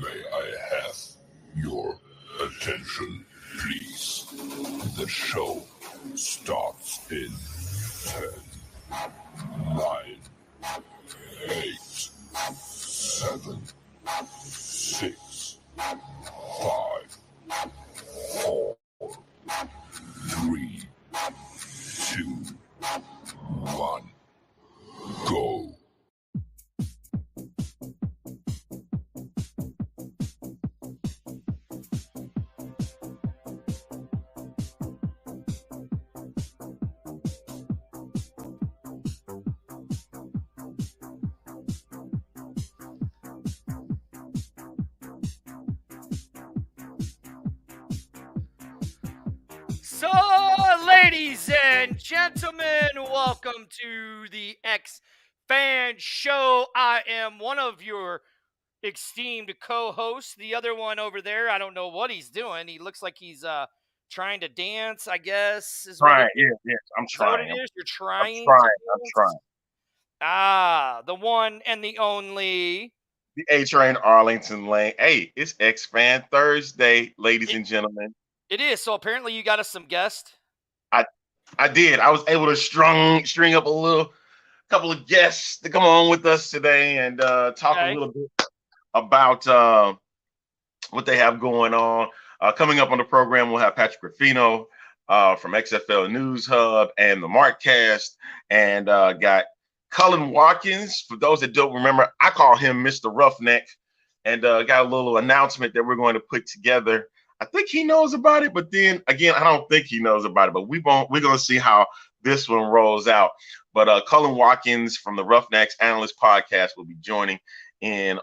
May I have your attention, please? The show starts in 10, 9, 8, 7, 6, 5, 4, 3, 2, 1, go. So, ladies and gentlemen, welcome to the X Fan Show. I am one of your esteemed co-hosts. The other one over there, I don't know what he's doing. He looks like he's trying to dance, I guess. Is what it Trying, is. yes, I'm Is that what it trying. is? You're I'm trying trying. to I'm dance? trying. Ah, the one and the only. The A Train Arlington Lane. Hey, it's X Fan Thursday, ladies and gentlemen. It is. So apparently you got us some guests. I did. I was able to string up a couple of guests to come on with us today and talk a Okay. little bit about what they have going on. Coming up on the program, we'll have Patrick Ruffino from XFL News Hub and the Markcast, and got Cullen Watkins. For those that don't remember, I call him Mr. Roughneck, and got a little announcement that we're going to put together. I think he knows about it, but then again, I don't think he knows about it. But we're going to see how this one rolls out. But Cullen Watkins from the Roughnecks Analyst Podcast will be joining in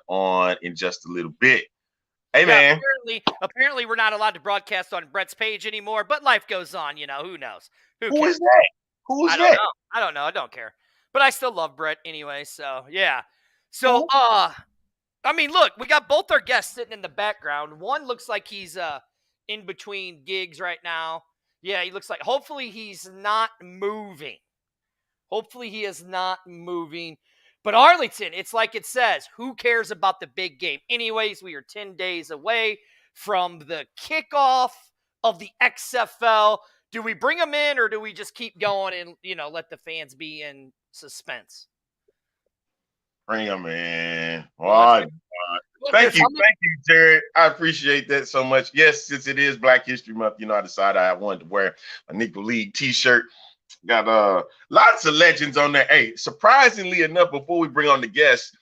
just a little bit. Hey, man. Apparently we're not allowed to broadcast on Brett's page anymore, but life goes on, who knows? Who cares? is that? Who is that? I don't know. I don't care. But I still love Brett anyway, so yeah. So I mean, look, we got both our guests sitting in the background. One looks like he's in between gigs right now. Yeah, he looks like hopefully he's not moving. Hopefully he is not moving. But Arlington, it's like it says, who cares about the big game? Anyways, we are 10 days away from the kickoff of the XFL. Do we bring them in or do we just keep going and, let the fans be in suspense? Bring them in. Thank you, Jared. I appreciate that so much. Yes, since it is Black History Month, I decided I wanted to wear a Negro League t-shirt. Got lots of legends on there. Hey, surprisingly enough, before we bring on the guests,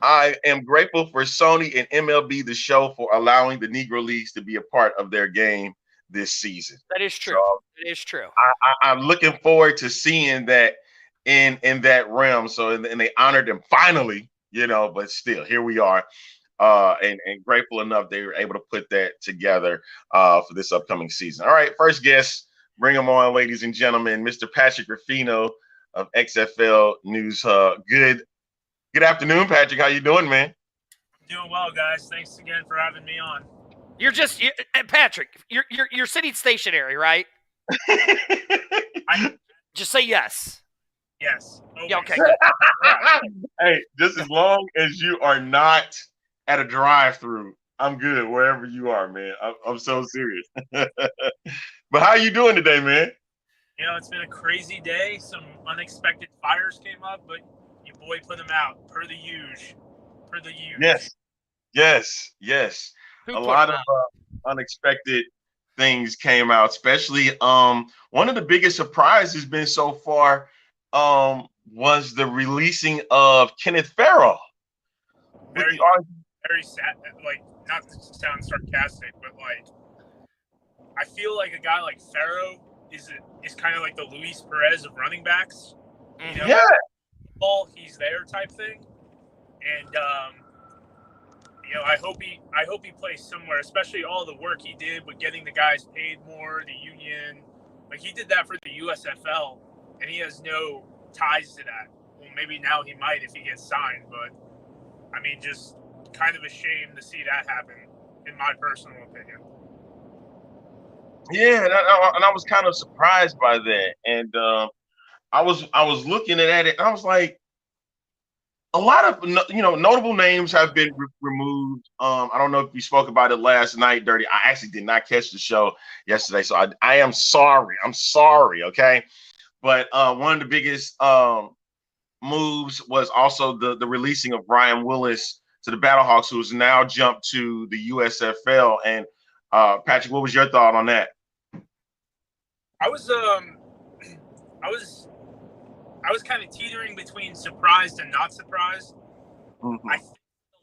I am grateful for Sony and MLB The Show for allowing the Negro Leagues to be a part of their game this season. That is true. So, it is true. I'm looking forward to seeing that in that realm. So, and they honored them finally, but still, here we are. And grateful enough they were able to put that together for this upcoming season. All right, first guest. Bring them on, ladies and gentlemen, Mr. Patrick Ruffino of XFL News Hub. Good afternoon, Patrick. How you doing, man? Doing well, guys. Thanks again for having me on. Patrick, you're sitting stationary, right? Just say yes. Yes. Yeah, okay. Hey, just as long as you are not at a drive-through, I'm good wherever you are, man. I'm so serious. But how you doing today, man? It's been a crazy day. Some unexpected fires came up, but your boy put them out per the usual. Yes. A lot of unexpected things came out, especially one of the biggest surprises has been so far was the releasing of Kenneth Farrell. Very sad. Like, not to sound sarcastic, but like, I feel like a guy like Farrell is kind of like the Luis Perez of running backs. Ball, he's there type thing, and I hope he plays somewhere. Especially all the work he did with getting the guys paid more, the union. Like, he did that for the USFL, and he has no ties to that. Well, maybe now he might if he gets signed, but I mean, just kind of a shame to see that happen, in my personal opinion. Yeah, and I was kind of surprised by that, and I was looking at it, and I was like, a lot of notable names have been removed. I don't know if you spoke about it last night, Dirty. I actually did not catch the show yesterday, so I am sorry. I'm sorry, okay. But one of the biggest moves was also the releasing of Ryan Willis to the Battlehawks, who's now jumped to the USFL. And Patrick, what was your thought on that? I was kind of teetering between surprised and not surprised. Mm-hmm. I think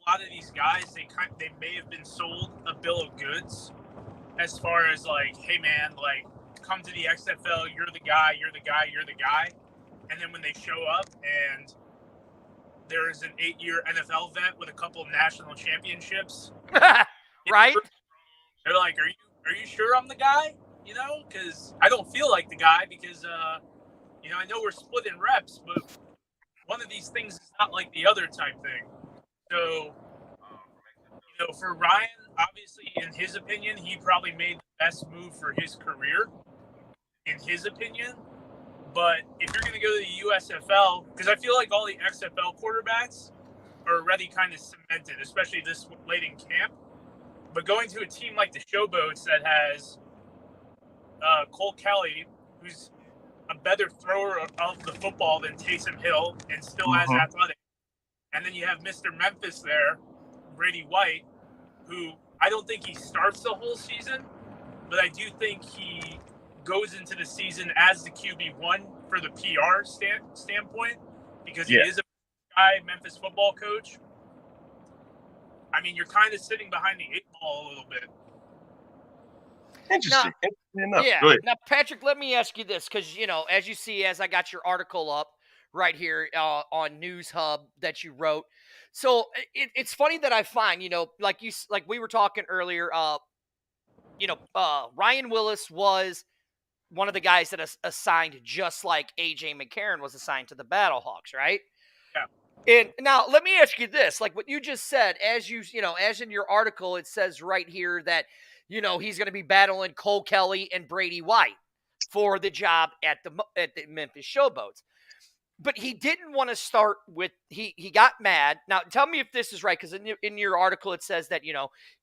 a lot of these guys, they may have been sold a bill of goods as far as like, hey man, like come to the XFL, you're the guy. And then when they show up and there is an 8-year NFL vet with a couple of national championships, right? They're like, are you sure I'm the guy? You know, because I don't feel like the guy because, I know we're splitting reps, but one of these things is not like the other type thing. So, for Ryan, obviously, in his opinion, he probably made the best move for his career, in his opinion. But if you're going to go to the USFL, because I feel like all the XFL quarterbacks are already kind of cemented, especially this late in camp. But going to a team like the Showboats that has Cole Kelly, who's a better thrower of the football than Taysom Hill and still as athletic. And then you have Mr. Memphis there, Brady White, who I don't think he starts the whole season, but I do think he goes into the season as the QB1 for the PR standpoint because he is a guy, Memphis football coach. I mean, you're kind of sitting behind the 8 ball a little bit. Interesting. Yeah. Now, Patrick, let me ask you this, because, as you see, as I got your article up right here on News Hub that you wrote. So it's funny that I find, like we were talking earlier, Ryan Willis was one of the guys that is assigned just like A.J. McCarron was assigned to the Battlehawks, right? Yeah. And now let me ask you this, like what you just said, as in your article, it says right here that, he's going to be battling Cole Kelly and Brady White for the job at the Memphis Showboats. But he didn't want to start with he got mad. Now, tell me if this is right, because in your article it says that,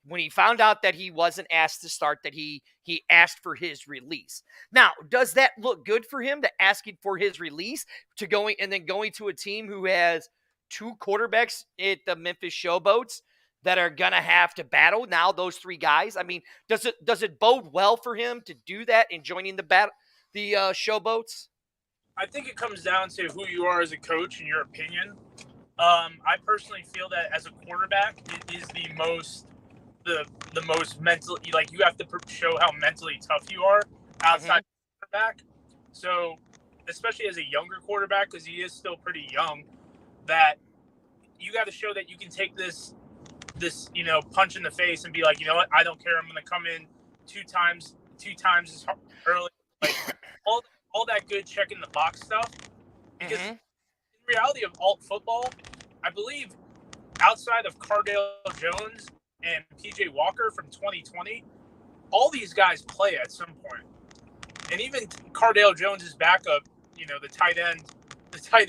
when he found out that he wasn't asked to start, that he asked for his release. Now, does that look good for him, to asking for his release, to going to a team who has 2 quarterbacks at the Memphis Showboats that are gonna have to battle now, those 3 guys? I mean, does it bode well for him to do that in joining the Showboats? I think it comes down to who you are as a coach and your opinion. I personally feel that as a quarterback, it is the most mental. Like, you have to show how mentally tough you are outside the quarterback. So, especially as a younger quarterback, because he is still pretty young, that you got to show that you can take this punch in the face and be like, you know what, I don't care. I'm going to come in 2 times as early. Like, all that good checking the box stuff. Because in reality of alt football, I believe outside of Cardale Jones and PJ Walker from 2020, all these guys play at some point. And even Cardale Jones' backup, the tight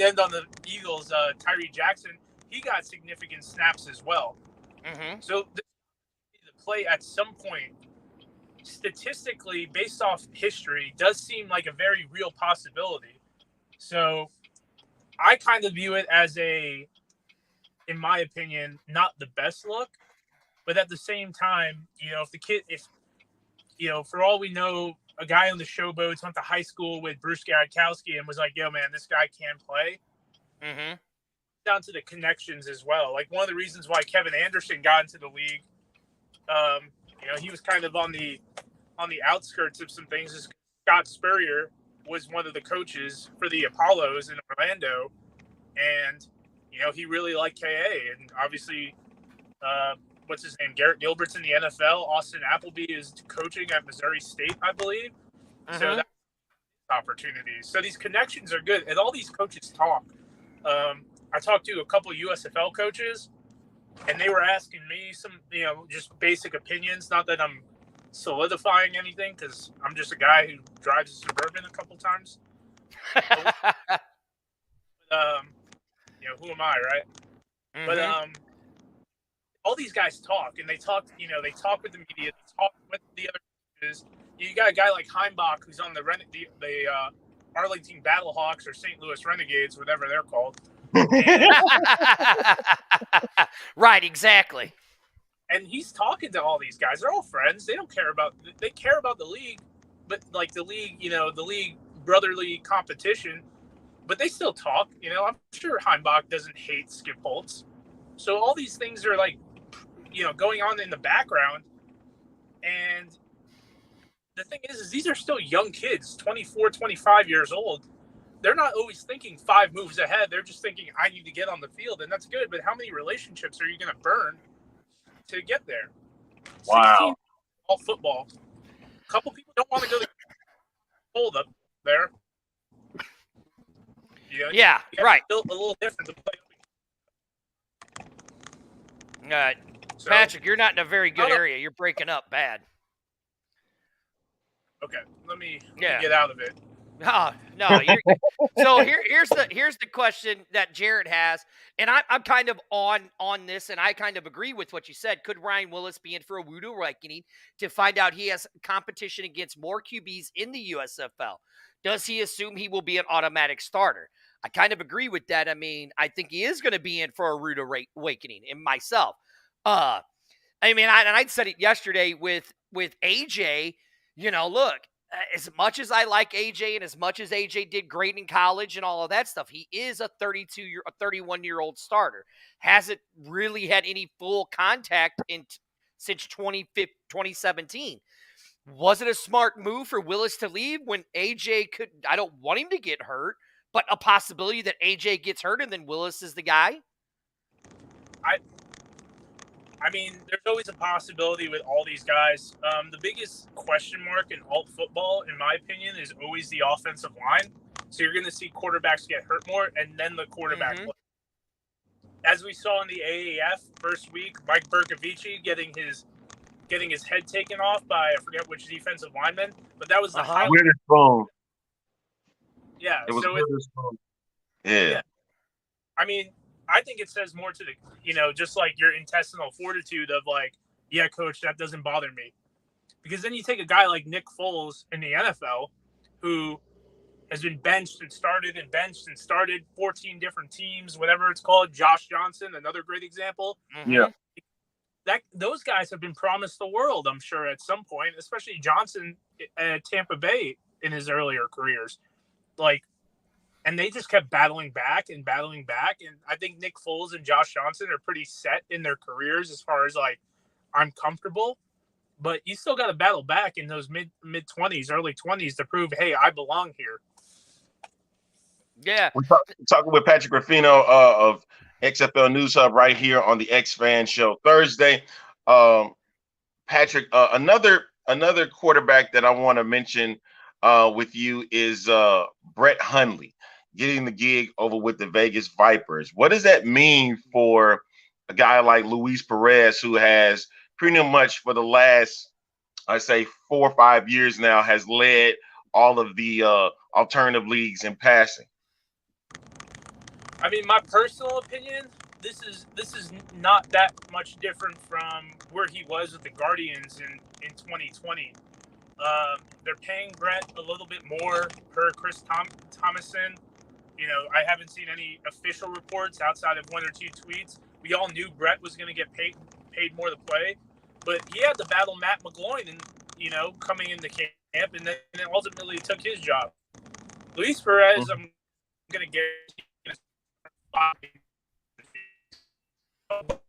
end on the Eagles, Tyree Jackson, he got significant snaps as well. So the play at some point, statistically, based off history, does seem like a very real possibility. So I kind of view it as in my opinion, not the best look, but at the same time, if for all we know, a guy on the Showboats went to high school with Bruce Garadkowski and was like, yo man, this guy can play. Down to the connections as well. Like, one of the reasons why Kevin Anderson got into the league, he was kind of on the outskirts of some things. Is Scott Spurrier was one of the coaches for the Apollos in Orlando, and he really liked KA, and obviously, what's his name? Garrett Gilbert's in the NFL. Austin Appleby is coaching at Missouri State, I believe. So that's opportunities. So these connections are good, and all these coaches talk. I talked to a couple of USFL coaches, and they were asking me some, just basic opinions. Not that I'm solidifying anything, because I'm just a guy who drives a Suburban a couple times. But, who am I, right? But Mhm. all these guys talk, and they talk. They talk with the media. They talk with the other coaches. You got a guy like Heimbach who's on the Arlington Battlehawks or St. Louis Renegades, whatever they're called. And Right, exactly. and he's talking to all these guys. They're all friends. They care about the league, but like the league, the league brotherly competition. But they still talk. I'm sure Heimbach doesn't hate Skip Holtz. So all these things are like, going on in the background. And the thing is these are still young kids, 24, 25 years old. They're not always thinking 5 moves ahead. They're just thinking, I need to get on the field, and that's good. But how many relationships are you going to burn to get there? Wow. 16 all football. A couple people don't want to go to hold up there. Yeah, right. Built a little different to play. So, Patrick, you're not in a very good area. You're breaking up bad. Okay, let me get out of it. Oh, no. So here's the question that Jarrett has, and I'm kind of on this, and I kind of agree with what you said. Could Ryan Willis be in for a rude awakening to find out he has competition against more QBs in the USFL? Does he assume he will be an automatic starter? I kind of agree with that. I mean, I think he is going to be in for a rude awakening in myself. I mean, I said it yesterday with AJ. Look, as much as I like AJ and as much as AJ did great in college and all of that stuff, he is a 31-year-old starter. Hasn't really had any full contact since 2017. Was it a smart move for Willis to leave when AJ could? I don't want him to get hurt, but a possibility that AJ gets hurt and then Willis is the guy? I mean, there's always a possibility with all these guys. The biggest question mark in alt football, in my opinion, is always the offensive line. So you're going to see quarterbacks get hurt more, and then the quarterback play. As we saw in the AAF first week, Mike Bercovici getting his head taken off by, I forget which defensive lineman, but that was the highlight. Witherspoon. Yeah, it was so Witherspoon. Yeah. I mean, I think it says more to the, just like your intestinal fortitude of like, yeah, coach, that doesn't bother me. Because then you take a guy like Nick Foles in the NFL who has been benched and started 14 different teams, whatever it's called. Josh Johnson, another great example. Yeah. Those guys have been promised the world, I'm sure, at some point, especially Johnson at Tampa Bay in his earlier careers. And they just kept battling back. And I think Nick Foles and Josh Johnson are pretty set in their careers as far as like, I'm comfortable, but you still got to battle back in those mid 20s, early 20s to prove, hey, I belong here. Yeah. We're talking with Patrick Ruffino of XFL News Hub right here on the X Fan Show Thursday. Patrick, another quarterback that I want to mention with you is Brett Hundley getting the gig over with the Vegas Vipers. What does that mean for a guy like Luis Perez, who has pretty much for the last, I say 4 or 5 years now, has led all of the alternative leagues in passing? I mean, my personal opinion, this is not that much different from where he was with the Guardians in 2020. They're paying Brett a little bit more per Chris Thomason. I haven't seen any official reports outside of 1 or 2 tweets. We all knew Brett was going to get paid more to play, but he had to battle Matt McGloin and coming into camp, and then it ultimately took his job. Luis Perez, I'm going to get.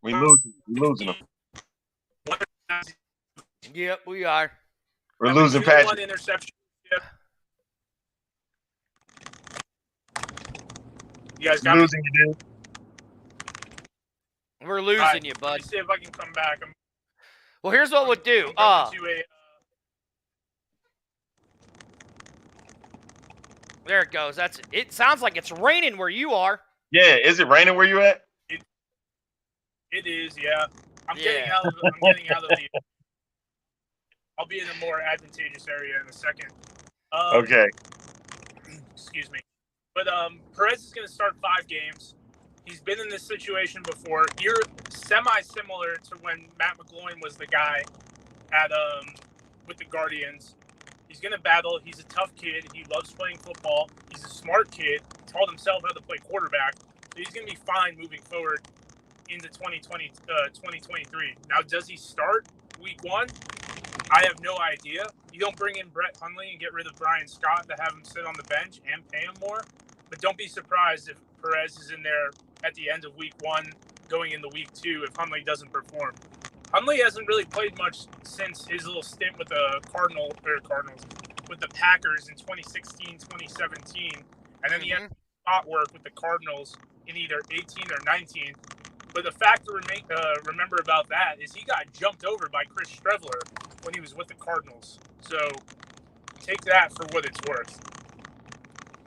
We're losing him. Yep, we are. We're losing Patrick. 1 interception. Yep. You guys got losing you, dude. We're losing you, bud. Let me see if I can come back. Well, here's what we'll do. There it goes. That's it. It sounds like it's raining where you are. Yeah, is it raining where you at? It is, yeah. I'm getting out of the. I'll be in a more advantageous area in a second. Okay. Excuse me. But Perez is going to start 5 games. He's been in this situation before. You're semi-similar to when Matt McGloin was the guy at with the Guardians. He's going to battle. He's a tough kid. He loves playing football. He's a smart kid. Taught himself how to play quarterback. So he's going to be fine moving forward into 2023. Now, does he start week 1? I have no idea. You don't bring in Brett Hundley and get rid of Brian Scott to have him sit on the bench and pay him more. But don't be surprised if Perez is in there at the end of week 1, going into week 2, if Hundley doesn't perform. Hundley hasn't really played much since his little stint with the Cardinals, with the Packers in 2016, 2017. And then he had spot work with the Cardinals in either 18 or 19. But the fact to remember about that is he got jumped over by Chris Streveler when he was with the Cardinals. So take that for what it's worth.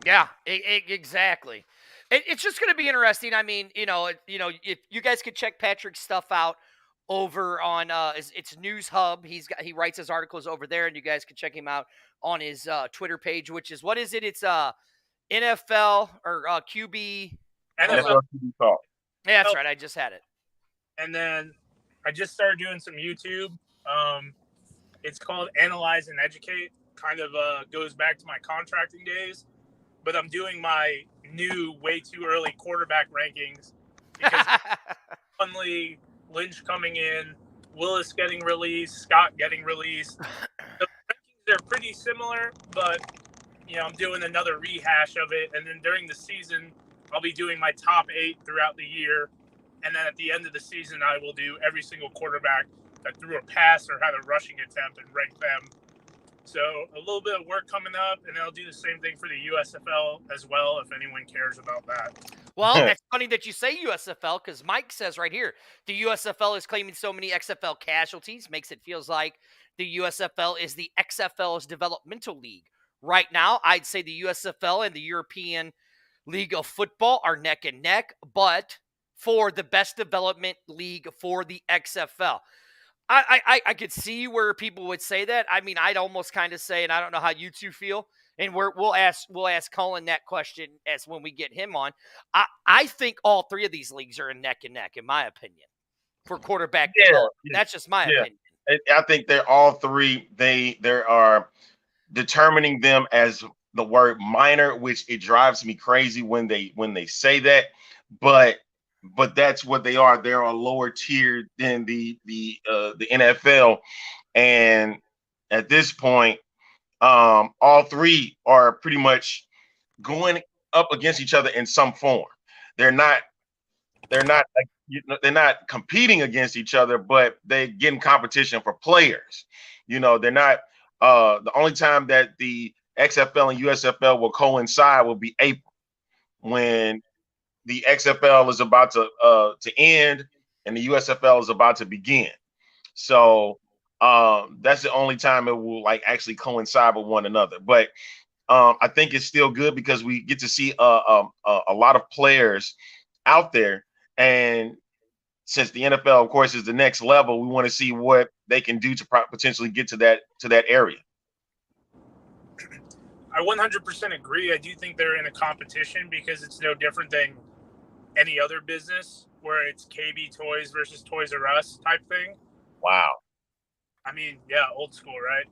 Yeah, exactly. It's just going to be interesting. I mean, if you guys could check Patrick's stuff out over on it's News Hub. He writes his articles over there, and you guys can check him out on his Twitter page, which is, what is it? It's NFL or QB. NFL QB Talk. Yeah, that's right. I just had it. And then I just started doing some YouTube. It's called Analyze and Educate. Kind of goes back to my contracting days. But I'm doing my new way too early quarterback rankings because Hundley, Lynch coming in, Willis getting released, Scott getting released. The rankings are pretty similar, but I'm doing another rehash of it. And then during the season, I'll be doing my top 8 throughout the year. And then at the end of the season, I will do every single quarterback that threw a pass or had a rushing attempt and rank them. So a little bit of work coming up, and I'll do the same thing for the USFL as well, if anyone cares about that. Well, it's funny that you say USFL, because Mike says right here, the USFL is claiming so many XFL casualties, makes it feels like the USFL is the XFL's developmental league. Right now, I'd say the USFL and the European League of Football are neck and neck, but for the best development league for the XFL. I could see where people would say that. I mean, I'd almost kind of say, and I don't know how you two feel, and we'll ask Colin that question as when we get him on. I think all 3 of these leagues are in neck and neck, in my opinion, for quarterback development. That's just my opinion. I think they're all 3. They are determining them as the word minor, which it drives me crazy when they say that, but that's what they are. They're a lower tier than the NFL, and at this point, all 3 are pretty much going up against each other in some form. They're not competing against each other, but they're getting competition for players. They're not. The only time that the XFL and USFL will coincide will be April, when the XFL is about to end and the USFL is about to begin. So that's the only time it will actually coincide with one another. But I think it's still good because we get to see a lot of players out there. And since the NFL, of course, is the next level, we want to see what they can do to potentially get to that area. I 100% agree. I do think they're in a competition because it's no different than any other business where it's KB Toys versus Toys R Us type thing. Wow. I mean, yeah, old school, right?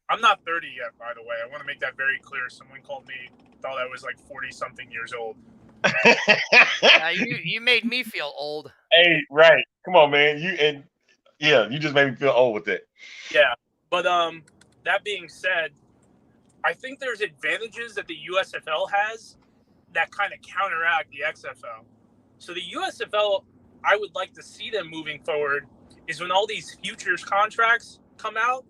I'm not 30 yet, by the way. I want to make that very clear. Someone called me, thought I was 40-something years old. You made me feel old. Hey, right. Come on, man. You just made me feel old with it. Yeah. But that being said, I think there's advantages that the USFL has that kind of counteract the XFL. So the USFL, I would like to see them moving forward is when all these futures contracts come out,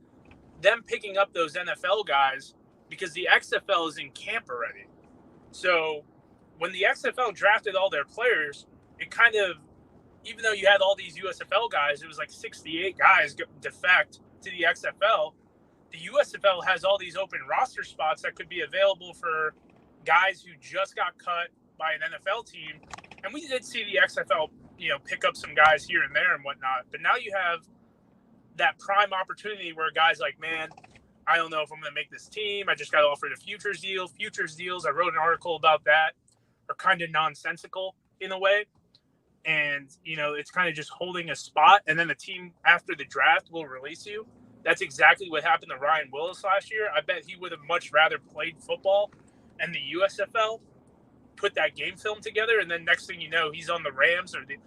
them picking up those NFL guys, because the XFL is in camp already. So when the XFL drafted all their players, it kind of, even though you had all these USFL guys, it was 68 guys defect to the XFL. The USFL has all these open roster spots that could be available for guys who just got cut by an NFL team. And we did see the XFL, pick up some guys here and there and whatnot. But now you have that prime opportunity where guys man, I don't know if I'm going to make this team. I just got offered a futures deal. Futures deals, I wrote an article about that, are kind of nonsensical. in a way. And, it's kind of just holding a spot. And then the team after the draft will release you. That's exactly what happened to Ryan Willis last year. I bet he would have much rather played football and the USFL, put that game film together. And then next thing you know, he's on the Rams or the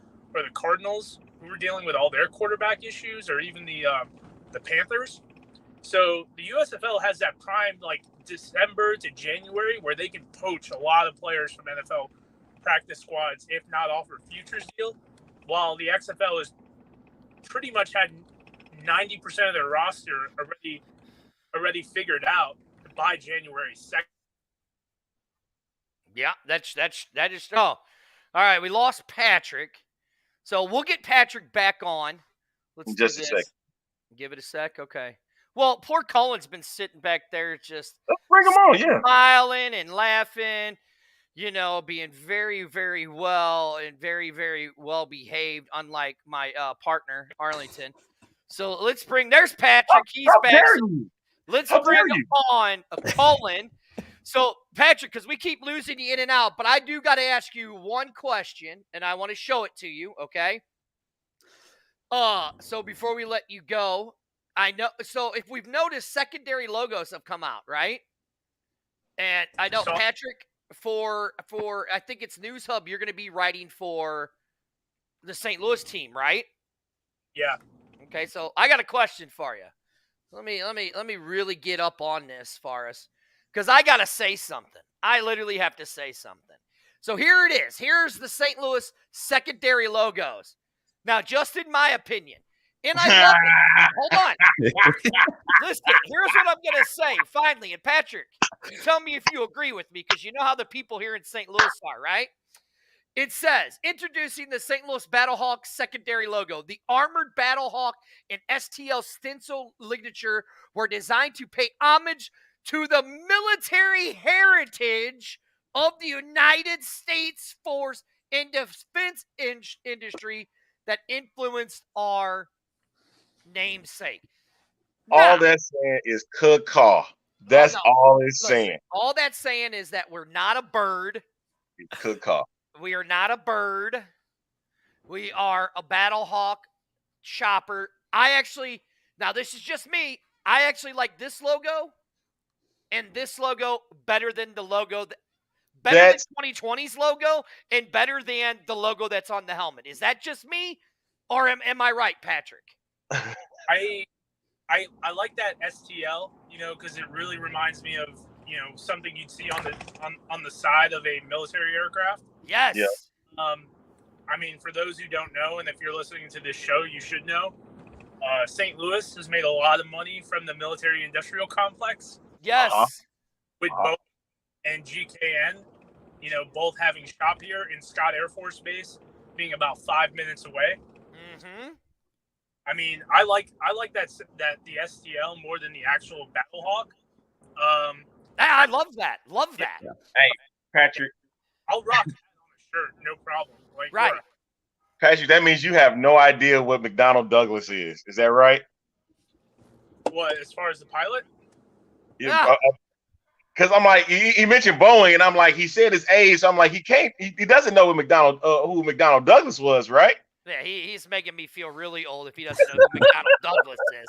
Cardinals, who were dealing with all their quarterback issues, or even the Panthers. So the USFL has that prime, like, December to January, where they can poach a lot of players from NFL practice squads, if not offer futures deal, while the XFL has pretty much had 90% of their roster already figured out by January 2nd. Yeah, that is. Oh, all right. We lost Patrick, so we'll get Patrick back on. Let's Just do a this. sec. Give it a sec. Okay. Well, poor Cullen's been sitting back there just Let's bring him on. Yeah. smiling and laughing, being very, very well and very, very well behaved, unlike my partner, Arlington. So there's Patrick. He's How back. dare So you? let's How bring dare him you? on Cullen. So, Patrick, because we keep losing you in and out, but I do got to ask you one question, and I want to show it to you, okay? So before we let you go, I know. So if we've noticed, secondary logos have come out, right? And I know, So- Patrick, for I think it's News Hub, you're going to be writing for the St. Louis team, right? Yeah. Okay, so I got a question for you. Let me really get up on this, Forrest, because I got to say something. I literally have to say something. So here it is. Here's the St. Louis secondary logos. Now, just in my opinion, and I love it. Hold on. Listen, here's what I'm going to say, finally. And Patrick, you tell me if you agree with me, because you know how the people here in St. Louis are, right? It says, introducing the St. Louis Battlehawk secondary logo. The armored Battlehawk and STL stencil signature were designed to pay homage to the military heritage of the United States Force and Defense industry that influenced our namesake. All Now, that's saying is caw. That's no. all it's listen, saying. all that's saying is that we're not a bird. Caw. We are not a bird. We are a Battlehawk chopper. Now this is just me. I actually like this logo and this logo better than the logo better than 2020's logo and better than the logo that's on the helmet. Is that just me, or am I right, Patrick? I like that STL, because it really reminds me of, something you'd see on the side of a military aircraft. Yes. Yeah. I mean, for those who don't know, and if you're listening to this show, you should know, St. Louis has made a lot of money from the military industrial complex. Yes. With Boeing and GKN, both having shop here in Scott Air Force Base, being about 5 minutes away. Mm-hmm. I mean, I like that the STL more than the actual Battlehawk. I love that. Love that. Yeah. Hey, Patrick. I'll rock that on a shirt, no problem. Like, Right. Patrick, that means you have no idea what McDonnell Douglas is. Is that right? What, as far as the pilot? Yeah. Because I'm like, he mentioned Boeing, and I'm like, he said his age, so I'm like, he doesn't know what who McDonnell Douglas was, right? Yeah, he's making me feel really old if he doesn't know who McDonnell Douglas is.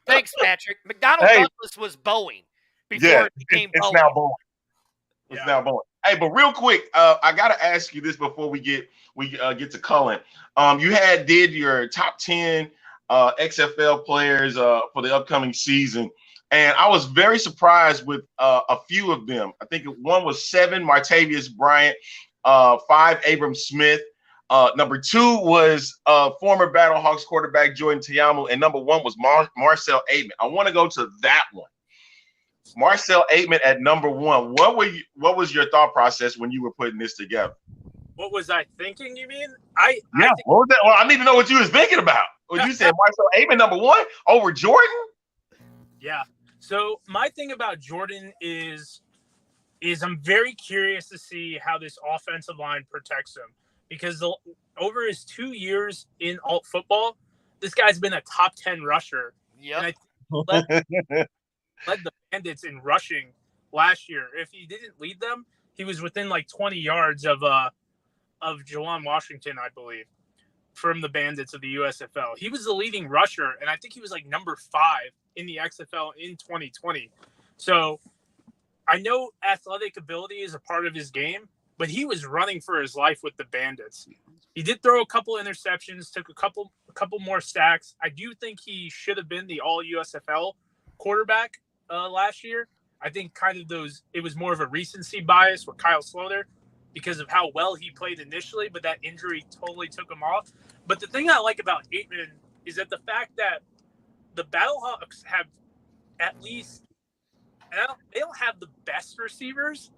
Thanks, Patrick. McDonnell Douglas was Boeing before it became it's Boeing. now Boeing. It's now Boeing. Hey, but real quick, I gotta ask you this before we get to Cullen. You did your top 10 XFL players for the upcoming season, and I was very surprised with a few of them. I think one was 7, Martavius Bryant, 5, Abram Smith. Number 2 was former Battlehawks quarterback Jordan Ta'amu, and number 1 was Marcell Ateman. I want to go to that one. Marcell Ateman at number 1. What was your thought process when you were putting this together? What was I thinking, you mean? What was that? Well, I need to know what you was thinking about. When you said Marcell Ateman number 1 over Jordan? Yeah. So my thing about Jordan is I'm very curious to see how this offensive line protects him, because over his 2 years in alt football, this guy's been a top 10 rusher. Yeah. Led the Bandits in rushing last year. If he didn't lead them, he was within like 20 yards of of Jawan Washington, I believe, from the Bandits of the USFL. He was the leading rusher, and I think he was like number 5 in the XFL in 2020. So I know athletic ability is a part of his game, but he was running for his life with the Bandits. He did throw a couple interceptions, took a couple more sacks. I do think he should have been the all USFL quarterback last year. I think it was more of a recency bias with Kyle Sloter because of how well he played initially, but that injury totally took him off. But the thing I like about Aitman is that the fact that the Battlehawks have at least, and they don't have the best receivers,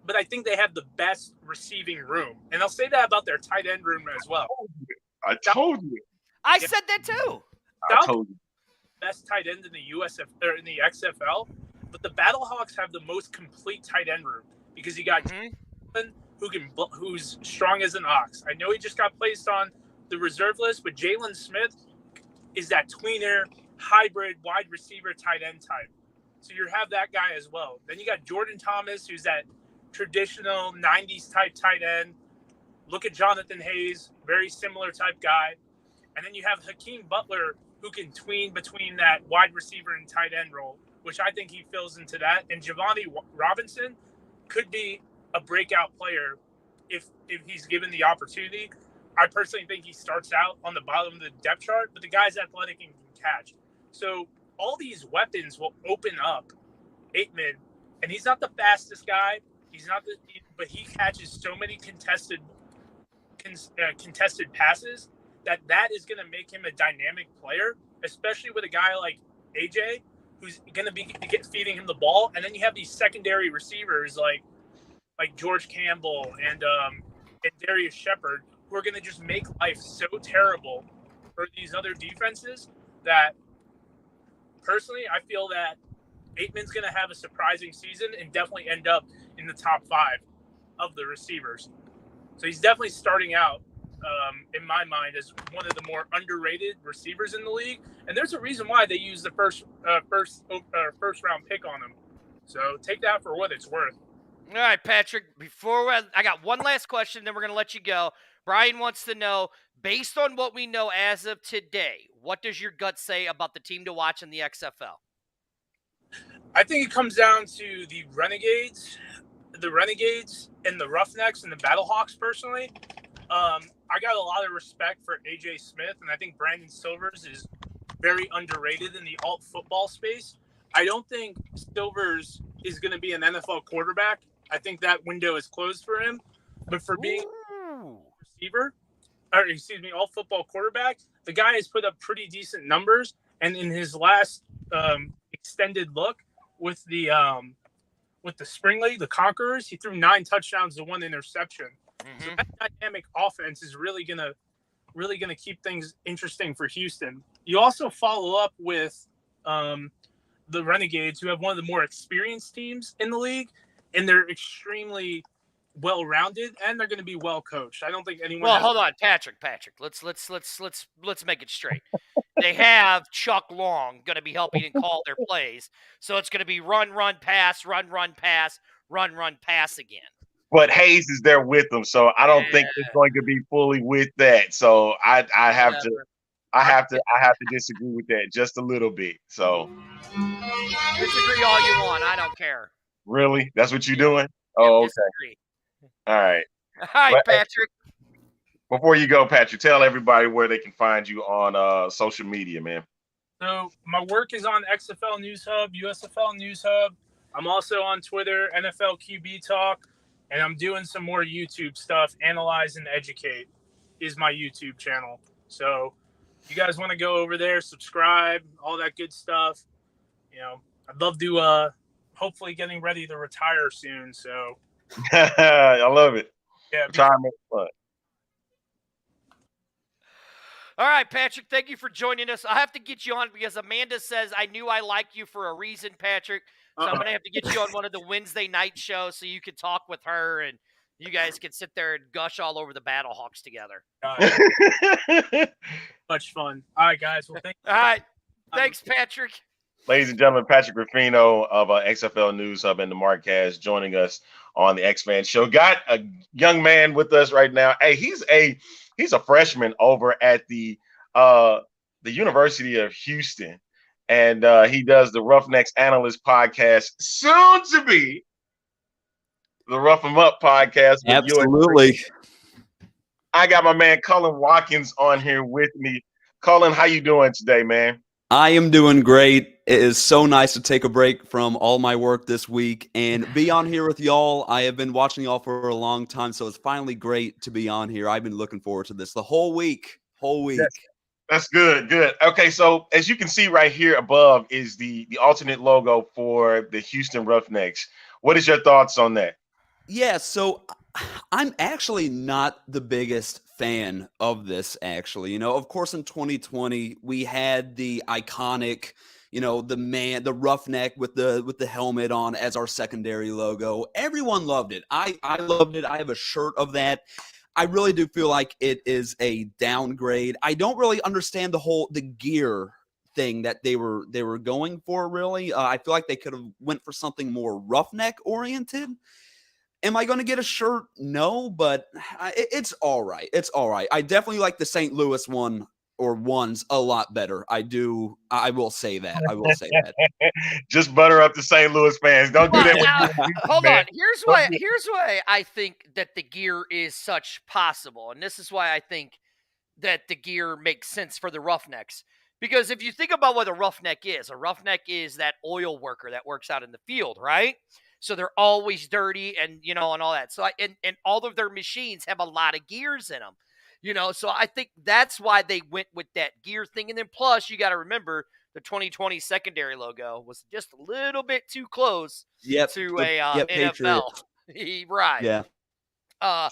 but I think they have the best receiving room. And I'll say that about their tight end room as well. I told you. I said that too. I told you. Best tight end in the or in the XFL, but the Battlehawks have the most complete tight end room because you got who's strong as an ox. I know he just got placed on the reserve list, but Jalen Smith is that tweener, hybrid, wide receiver, tight end type. So you have that guy as well. Then you got Jordan Thomas, who's that traditional 90s type tight end. Look at Jonathan Hayes, very similar type guy. And then you have Hakeem Butler, who can tween between that wide receiver and tight end role, which I think he fills into that. And Giovanni Robinson could be a breakout player if he's given the opportunity. I personally think he starts out on the bottom of the depth chart, but the guy's athletic and can catch. So all these weapons will open up Aitman, and he's not the fastest guy. But he catches so many contested passes that is going to make him a dynamic player, especially with a guy like AJ, who's going to be feeding him the ball. And then you have these secondary receivers like George Campbell and Darius Shepard, who are going to just make life so terrible for these other defenses that personally I feel that Aitman's going to have a surprising season and definitely end up in the top 5 of the receivers. So he's definitely starting out, in my mind, as one of the more underrated receivers in the league. And there's a reason why they use the first round pick on him. So take that for what it's worth. All right, Patrick, I got one last question, then we're going to let you go. Brian wants to know, based on what we know as of today, what does your gut say about the team to watch in the XFL? I think it comes down to the Renegades and the Roughnecks and the Battlehawks personally. I got a lot of respect for AJ Smith, and I think Brandon Silvers is very underrated in the alt football space. I don't think Silvers is going to be an NFL quarterback. I think that window is closed for him. But for being alt football quarterback, the guy has put up pretty decent numbers. And in his last extended look with the Spring League, the Conquerors, he threw 9 touchdowns to 1 interception. Mm-hmm. So that dynamic offense is really gonna keep things interesting for Houston. You also follow up with the Renegades, who have one of the more experienced teams in the league, and they're extremely well-rounded, and they're going to be well-coached. I don't think anyone. Well, hold on, Patrick. Let's make it straight. They have Chuck Long going to be helping and call their plays, so it's going to be run, pass, run, pass, run, pass again. But Hayes is there with them, so I don't think they're going to be fully with that. So I have to disagree with that just a little bit. So disagree all you want. I don't care. Really? That's what you're doing? Oh, okay. Disagree. All right. All right, Patrick. Before you go, Patrick, tell everybody where they can find you on social media, man. So my work is on XFL News Hub, USFL News Hub. I'm also on Twitter, NFL QB Talk, and I'm doing some more YouTube stuff. Analyze and Educate is my YouTube channel. So you guys want to go over there, subscribe, all that good stuff. You know, I'd love to hopefully getting ready to retire soon. So I love it. Yeah, retirement fun. All right, Patrick, thank you for joining us. I have to get you on because Amanda says I knew I liked you for a reason, Patrick. So I'm going to have to get you on one of the Wednesday night shows so you can talk with her and you guys can sit there and gush all over the Battlehawks together. Much fun. All right, guys. Well, thank you. All right. Thanks, Patrick. Ladies and gentlemen, Patrick Ruffino of XFL News Hub and the Markcast joining us on the X-Man Show. Got a young man with us right now. Hey, he's a freshman over at the University of Houston, and he does the Roughnecks Analyst podcast, soon to be the Rough 'Em Up podcast. Absolutely. I got my man Cullen Watkins on here with me. Cullen, how you doing today, man? I am doing great. It is so nice to take a break from all my work this week and be on here with y'all. I have been watching y'all for a long time, so it's finally great to be on here. I've been looking forward to this the whole week. That's good. Good. Okay, so as you can see right here above is the alternate logo for the Houston Roughnecks. What is your thoughts on that? Yeah, so I'm actually not the biggest fan of this, actually. Of course, in 2020, we had the iconic, the roughneck with the helmet on as our secondary logo. Everyone loved it. I loved it. I have a shirt of that. I really do feel like it is a downgrade. I don't really understand the gear thing that they were going for, really. I feel like they could have went for something more roughneck oriented. Am I going to get a shirt? No, but it's all right. It's all right. I definitely like the St. Louis ones a lot better. I do. I will say that. Just butter up the St. Louis fans. Don't do that. Hold on. Here's why I think that the gear is such possible. And this is why I think that the gear makes sense for the Roughnecks. Because if you think about what a roughneck is that oil worker that works out in the field, right? So they're always dirty and all that. So and all of their machines have a lot of gears in them, so I think that's why they went with that gear thing. And then plus you got to remember the 2020 secondary logo was just a little bit too close to NFL. Right. Yeah. I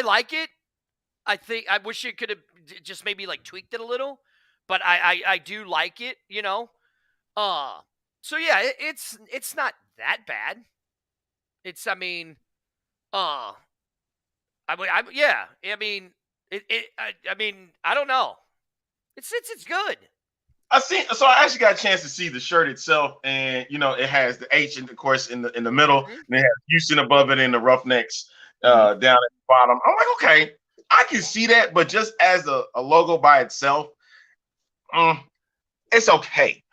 like it. I wish it could have just maybe like tweaked it a little, but I do like it, So yeah, it's not that bad. I don't know. It's good. So I actually got a chance to see the shirt itself, and it has the H, of course, in the middle, and it has Houston above it, and the Roughnecks down at the bottom. I'm like, okay, I can see that, but just as a logo by itself, it's okay.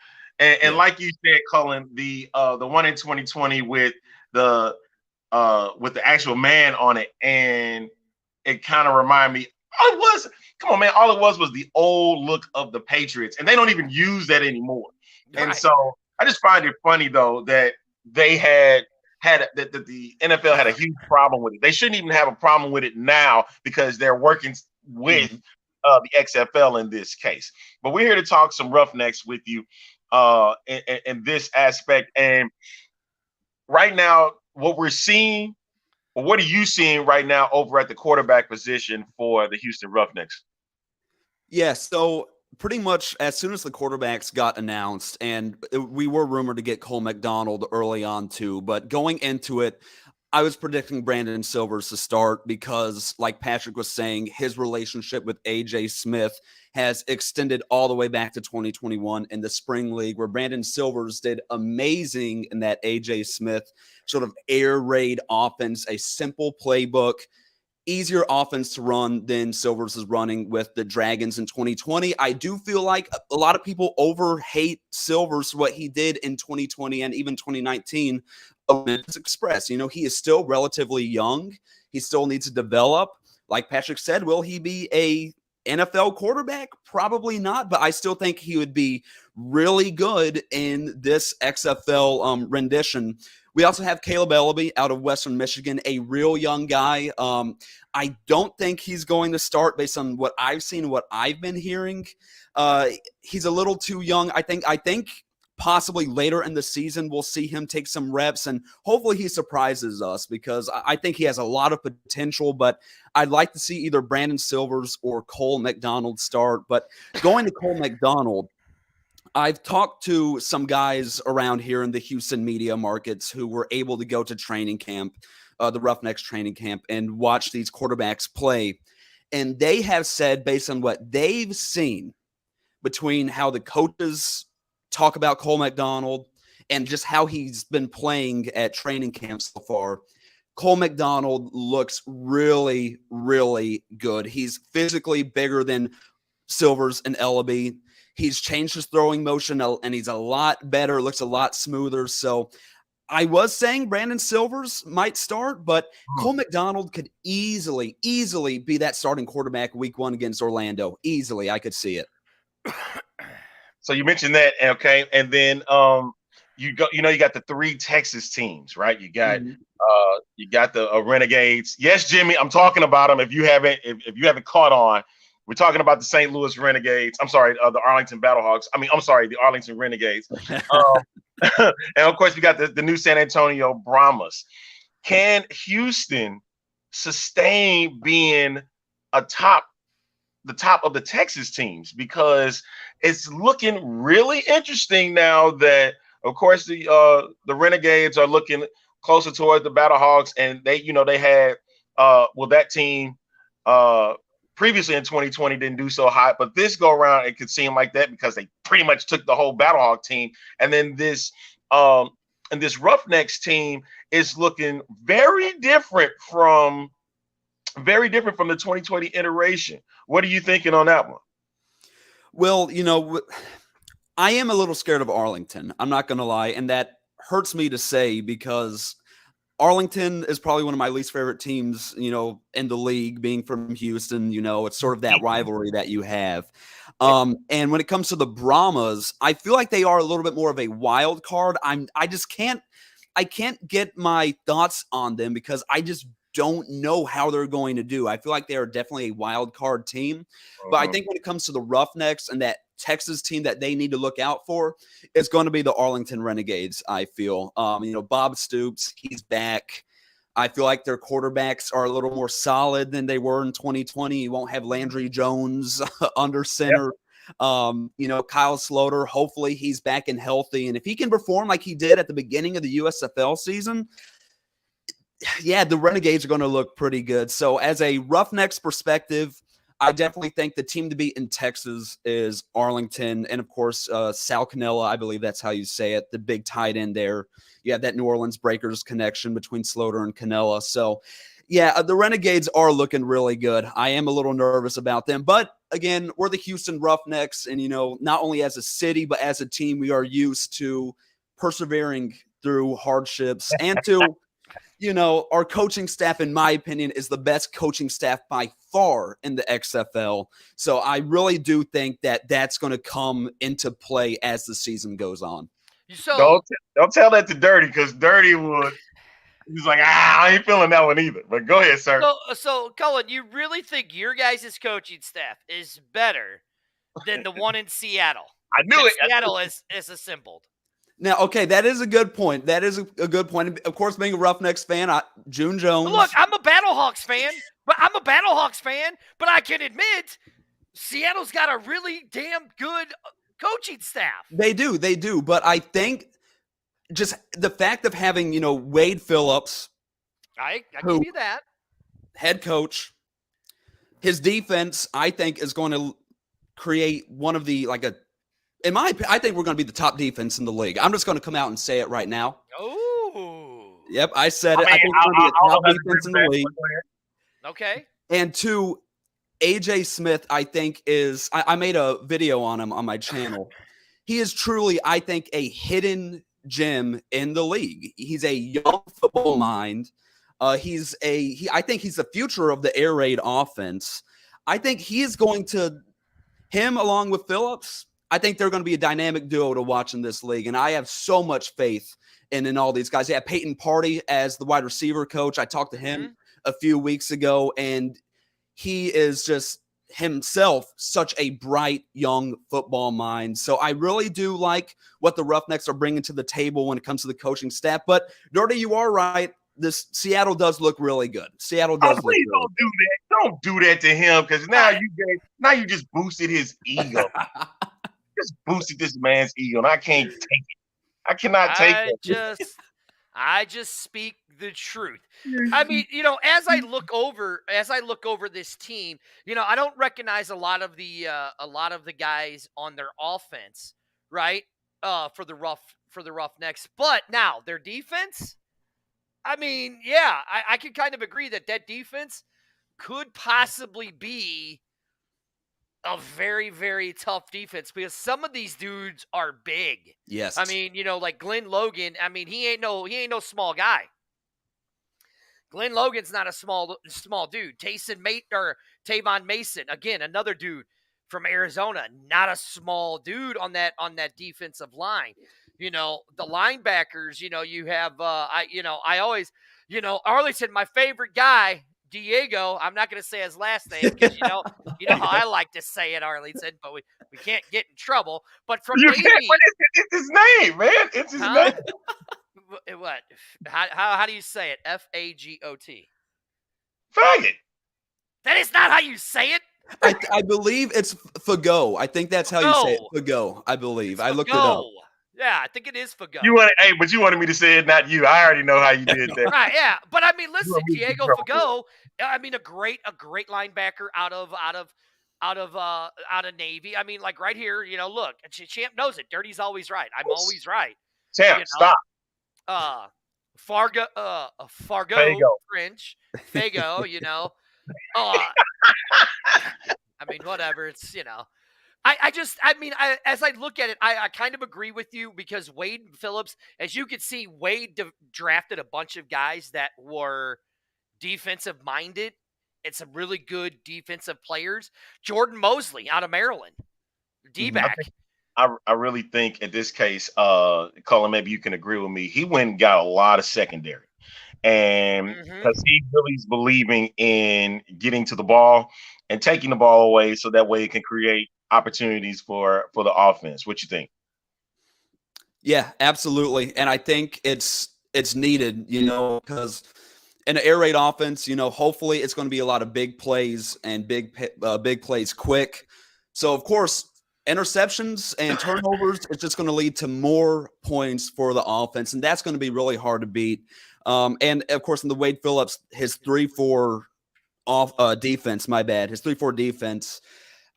And like you said, Cullen, the one in 2020 with the actual man on it, and it kind of reminded me. All it was the old look of the Patriots, and they don't even use that anymore. Right. And so I just find it funny though that they that the NFL had a huge problem with it. They shouldn't even have a problem with it now because they're working with the XFL in this case. But we're here to talk some Roughnecks with you in this aspect. And right now, what we're seeing, or what are you seeing right now over at the quarterback position for the Houston Roughnecks? Yeah, so pretty much as soon as the quarterbacks got announced, and we were rumored to get Cole McDonald early on too, but going into it, I was predicting Brandon Silvers to start because, like Patrick was saying, his relationship with A.J. Smith has extended all the way back to 2021 in the spring league, where Brandon Silvers did amazing in that A.J. Smith sort of air raid offense, a simple playbook, easier offense to run than Silvers is running with the Dragons in 2020. I do feel like a lot of people hate Silvers for what he did in 2020 and even 2019 of Memphis Express. He is still relatively young. He still needs to develop. Like Patrick said, will he be a NFL quarterback? Probably not, but I still think he would be really good in this XFL rendition. We also have Caleb Ellaby out of Western Michigan, a real young guy. I don't think he's going to start based on what I've seen, what I've been hearing. He's a little too young. I think possibly later in the season we'll see him take some reps, and hopefully he surprises us because I think he has a lot of potential, but I'd like to see either Brandon Silvers or Cole McDonald start. But going to Cole McDonald, I've talked to some guys around here in the Houston media markets who were able to go to training camp, the Roughnecks training camp, and watch these quarterbacks play. And they have said, based on what they've seen, between how the coaches talk about Cole McDonald and just how he's been playing at training camp so far. Cole McDonald looks really, really good. He's physically bigger than Silvers and Ellaby. He's changed his throwing motion, and he's a lot better, looks a lot smoother. So I was saying Brandon Silvers might start, but Cole McDonald could easily be that starting quarterback week 1 against Orlando. Easily, I could see it. So you mentioned that, okay, and then you got the 3 Texas teams, right? You got the Renegades. Yes, Jimmy, I'm talking about them. If you haven't caught on, we're talking about the St. Louis Renegades. I'm sorry, the Arlington Battlehawks. The Arlington Renegades. And of course, we got the new San Antonio Brahmas. Can Houston sustain being the top of the Texas teams? Because it's looking really interesting now that, of course, the Renegades are looking closer towards the Battlehawks, and they had that team previously in 2020 didn't do so hot, but this go around it could seem like that because they pretty much took the whole Battlehawk team, and then this Roughnecks team is looking very different from the 2020 iteration. What are you thinking on that one? Well, I am a little scared of Arlington. I'm not going to lie, and that hurts me to say because Arlington is probably one of my least favorite teams, in the league, being from Houston. It's sort of that rivalry that you have. And when it comes to the Brahmas, I feel like they are a little bit more of a wild card. I can't get my thoughts on them because I just don't know how they're going to do. I feel like they are definitely a wild card team. But I think when it comes to the Roughnecks and that Texas team that they need to look out for, it's going to be the Arlington Renegades, I feel. Bob Stoops, he's back. I feel like their quarterbacks are a little more solid than they were in 2020. You won't have Landry Jones under center. Yep. Kyle Sloter, hopefully he's back and healthy. And if he can perform like he did at the beginning of the USFL season, yeah, the Renegades are going to look pretty good. So as a Roughnecks perspective, I definitely think the team to beat in Texas is Arlington. And, of course, Sal Cannella, I believe that's how you say it, the big tight end there. You have that New Orleans Breakers connection between Sloter and Cannella. So, yeah, the Renegades are looking really good. I am a little nervous about them. But, again, we're the Houston Roughnecks. And, not only as a city but as a team, we are used to persevering through hardships and to – our coaching staff, in my opinion, is the best coaching staff by far in the XFL. So I really do think that that's going to come into play as the season goes on. So don't tell that to Dirty, because Dirty he's like, I ain't feeling that one either. But go ahead, sir. So Cullen, you really think your guys' coaching staff is better than the one in Seattle? I knew it. Seattle is assembled. Now, okay, that is a good point. That is a good point. Of course, being a Roughnecks fan, June Jones. Look, I'm a Battlehawks fan, but I can admit Seattle's got a really damn good coaching staff. They do. But I think just the fact of having, Wade Phillips. I give you that. Head coach. His defense, I think, is going to create one of the, in my opinion, I think we're going to be the top defense in the league. I'm just going to come out and say it right now. Oh. Yep, I said it. I think we're going to be the top defense in the league. Okay. And 2, AJ Smith, I think is – I made a video on him on my channel. He is truly, I think, a hidden gem in the league. He's a young football mind. I think he's the future of the air raid offense. I think he is going to – him along with Phillips – I think they're going to be a dynamic duo to watch in this league, and I have so much faith in all these guys. Yeah, Peyton Party as the wide receiver coach. I talked to him a few weeks ago, and he is just himself such a bright young football mind. So I really do like what the Roughnecks are bringing to the table when it comes to the coaching staff. But, Dirty, you are right. This Seattle does look really good. Seattle does look please really don't do that. Don't do that to him, because now you just boosted his ego. Just boosted this man's ego, and I can't take it. I cannot take it. I just speak the truth. I mean, as I look over this team, I don't recognize a lot of the guys on their offense, right? For the Roughnecks, but now their defense. I mean, yeah, I can kind of agree that defense could possibly be a very, very tough defense because some of these dudes are big. Yes. I mean, like Glenn Logan. I mean, he ain't no small guy. Glenn Logan's not a small dude. Tavon Mason, again, another dude from Arizona, not a small dude on that defensive line. The linebackers. You have I always Arlington, my favorite guy. Diego, I'm not going to say his last name because you know how I like to say it, Arlington, but we can't get in trouble. But from You Navy, can't. It's his name, man. It's his Huh? name. What? How do you say it? Fagot. Faggot. That is not how you say it. I believe it's Fago. I think that's how you say it. Fago, I believe. I looked it up. Yeah, I think it is Fago. But you wanted me to say it, not you. I already know how you did that. Right, yeah. But I mean, listen, Diego Fago, I mean, a great linebacker out of Navy. I mean, like right here, look, Champ knows it. Dirty's always right. I'm always right. Champ, stop. Fargo Fago. French. Fago, I mean, whatever. It's, as I look at it, I kind of agree with you because Wade Phillips, as you can see, Wade drafted a bunch of guys that were defensive minded and some really good defensive players. Jordan Mosley out of Maryland, D-back. I really think in this case, Colin, maybe you can agree with me. He went and got a lot of secondary. And because he really is believing in getting to the ball and taking the ball away so that way it can create opportunities for the offense. What you think? Yeah, absolutely. And I think it's needed, because in an air raid offense, hopefully it's going to be a lot of big plays and big plays quick. So, of course, interceptions and turnovers, it's just going to lead to more points for the offense, and that's going to be really hard to beat. And, of course, in the Wade Phillips, his 3-4 defense, his 3-4 defense,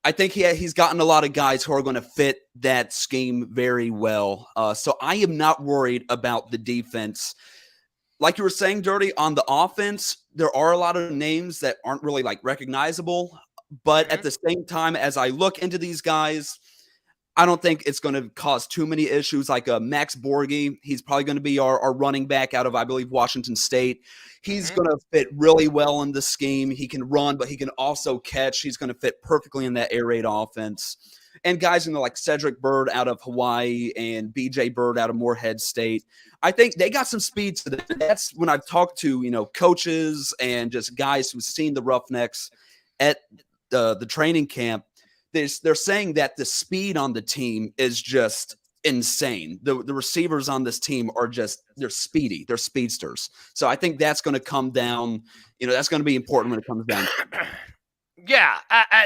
I think he's gotten a lot of guys who are going to fit that scheme very well. So I am not worried about the defense. Like you were saying, Dirty, on the offense, there are a lot of names that aren't really recognizable. But at the same time, as I look into these guys, I don't think it's going to cause too many issues. Like Max Borghi, he's probably going to be our running back out of, I believe, Washington State. He's going to fit really well in the scheme. He can run, but he can also catch. He's going to fit perfectly in that air raid offense. And guys like Cedric Byrd out of Hawaii and BJ Byrd out of Morehead State, I think they got some speed to them. That's when I've talked to, coaches and just guys who've seen the Roughnecks at the training camp. They're saying that the speed on the team is just insane. The receivers on this team they're speedy. They're speedsters. So I think that's going to come down. That's going to be important when it comes down. Yeah,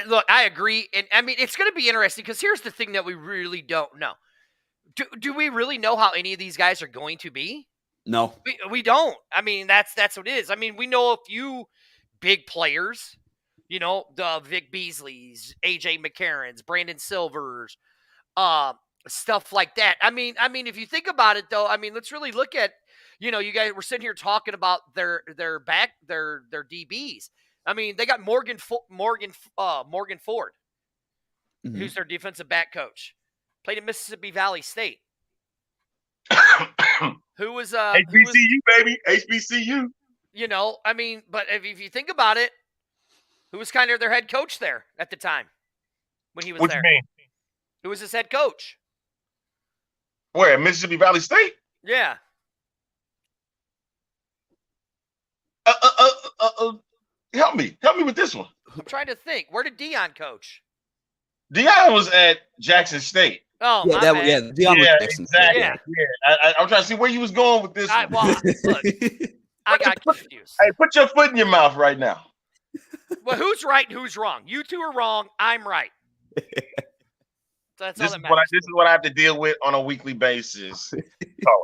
look, I agree. And I mean, it's going to be interesting because here's the thing that we really don't know. Do we really know how any of these guys are going to be? No. We don't. I mean, that's what it is. I mean, we know a few big players. The Vic Beasleys, AJ McCarrons, Brandon Silvers, stuff like that. I mean, if you think about it, though, let's really look at, you guys were sitting here talking about their DBs. I mean, they got Morgan Ford, who's their defensive back coach, played at Mississippi Valley State. Who was HBCU, baby, HBCU. But if you think about it. Who was kind of their head coach there at the time when he was there? What you mean? Who was his head coach? Where, at Mississippi Valley State? Yeah. Help me with this one. I'm trying to think. Where did Deion coach? Deion was at Jackson State. Oh, yeah, Deion was Jackson exactly. State. Yeah. I'm trying to see where you was going with this. Look, I got confused. Hey, put your foot in your mouth right now. Well, who's right and who's wrong? You two are wrong. I'm right. So that's This all is that what matters. this is what I have to deal with on a weekly basis.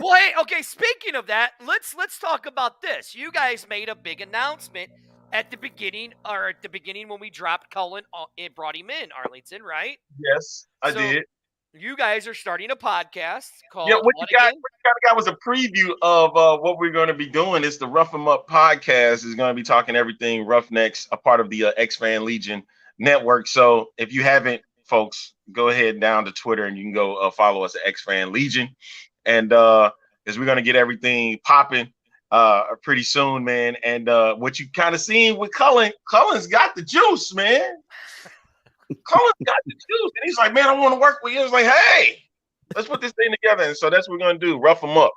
Well, hey, okay, speaking of that, let's talk about this. You guys made a big announcement at the beginning when we dropped Cullen and brought him in, Arlington, right? Yes, I So, did. You guys are starting a podcast Yeah, called what what you got? again? What you got was a preview of what we're going to be doing. It's the Rough 'Em Up podcast. Is going to be talking everything Roughnecks, a part of the X Fan Legion network. So if you haven't, folks, go ahead down to Twitter and you can go follow us at X Fan Legion. And because we're going to get everything popping pretty soon, man. And what you kind of seen with Cullen's got the juice, man. Cullen's got the juice, and he's like, man, I want to work with you. I was like, hey, let's put this thing together. And so that's what we're gonna do, rough them up,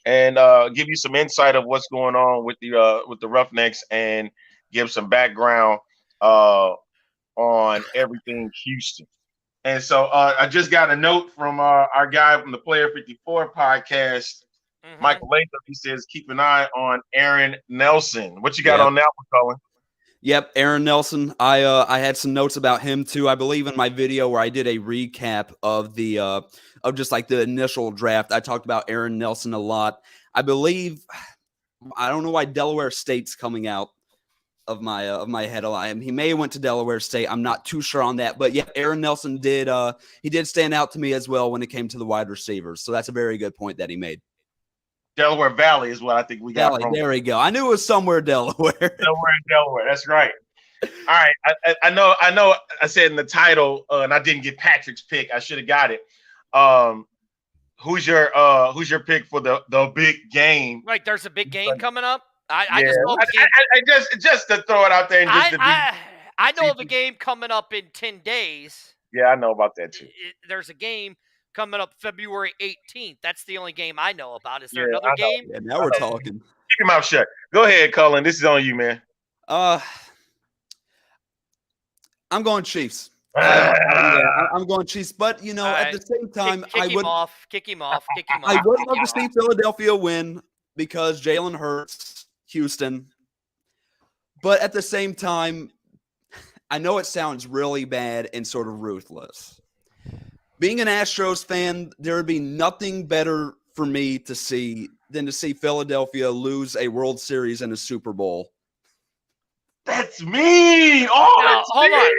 and give you some insight of what's going on with the Roughnecks, and give some background on everything Houston. And so I just got a note from our guy from the Player 54 podcast, Michael Latham. He says, keep an eye on Aaron Nelson. What you got on that one, Cullen? Yep, Aaron Nelson. I had some notes about him too. I believe in my video where I did a recap of the of just like the initial draft, I talked about Aaron Nelson a lot. I believe, I don't know why Delaware State's coming out of my head a lot. He may have went to Delaware State. I'm not too sure on that, but yeah, Aaron Nelson did stand out to me as well when it came to the wide receivers. So that's a very good point that he made. Delaware Valley is what I think we got Valley, from. there we go. I knew it was somewhere Delaware. Delaware. That's right. All right. I know. I said in the title, and I didn't get Patrick's pick. I should have got it. Who's your pick for the big game? Right, there's a big game coming up. I just to throw it out there and I know of a game coming up in 10 days. Yeah, I know about that too. There's a game coming up February 18th. That's the only game I know about. Is there another game? Yeah, now we're talking. Keep your mouth shut. Go ahead, Cullen. This is on you, man. I'm going Chiefs. I'm going Chiefs, but you know, at the same time, kick him off. I would love to see Philadelphia win because Jalen Hurts, Houston. But at the same time, I know it sounds really bad and sort of ruthless. Being an Astros fan, there would be nothing better for me to see than to see Philadelphia lose a World Series and a Super Bowl. That's me. Oh, now, hold on.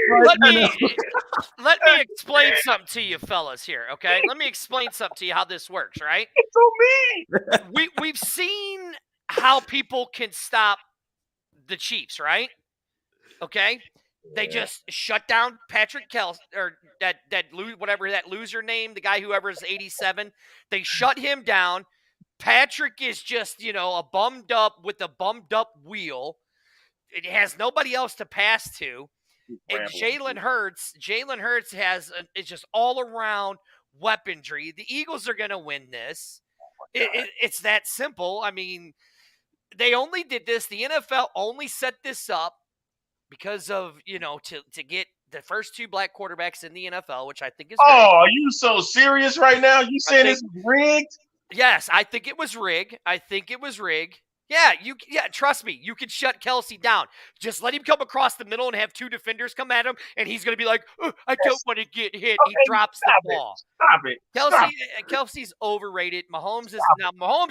Let me explain something to you, fellas. Here, okay? Let me explain something to you how this works. Right? It's so me. We've seen how people can stop the Chiefs, right? Okay. They just shut down Patrick Kelce, or whatever that loser name, the guy whoever's 87. They shut him down. Patrick is just, a bummed up wheel. It has nobody else to pass to. And Jalen Hurts is just all around weaponry. The Eagles are going to win this. It's that simple. I mean, they only did this. The NFL only set this up because of, to get the first two black quarterbacks in the NFL, which I think is great. Oh, are you so serious right now? You saying this is rigged? Yes, I think it was rigged. Yeah, trust me, you can shut Kelce down. Just let him come across the middle and have two defenders come at him, and he's going to be like, I don't want to get hit. He drops the ball. Stop it. Kelce's overrated. Mahomes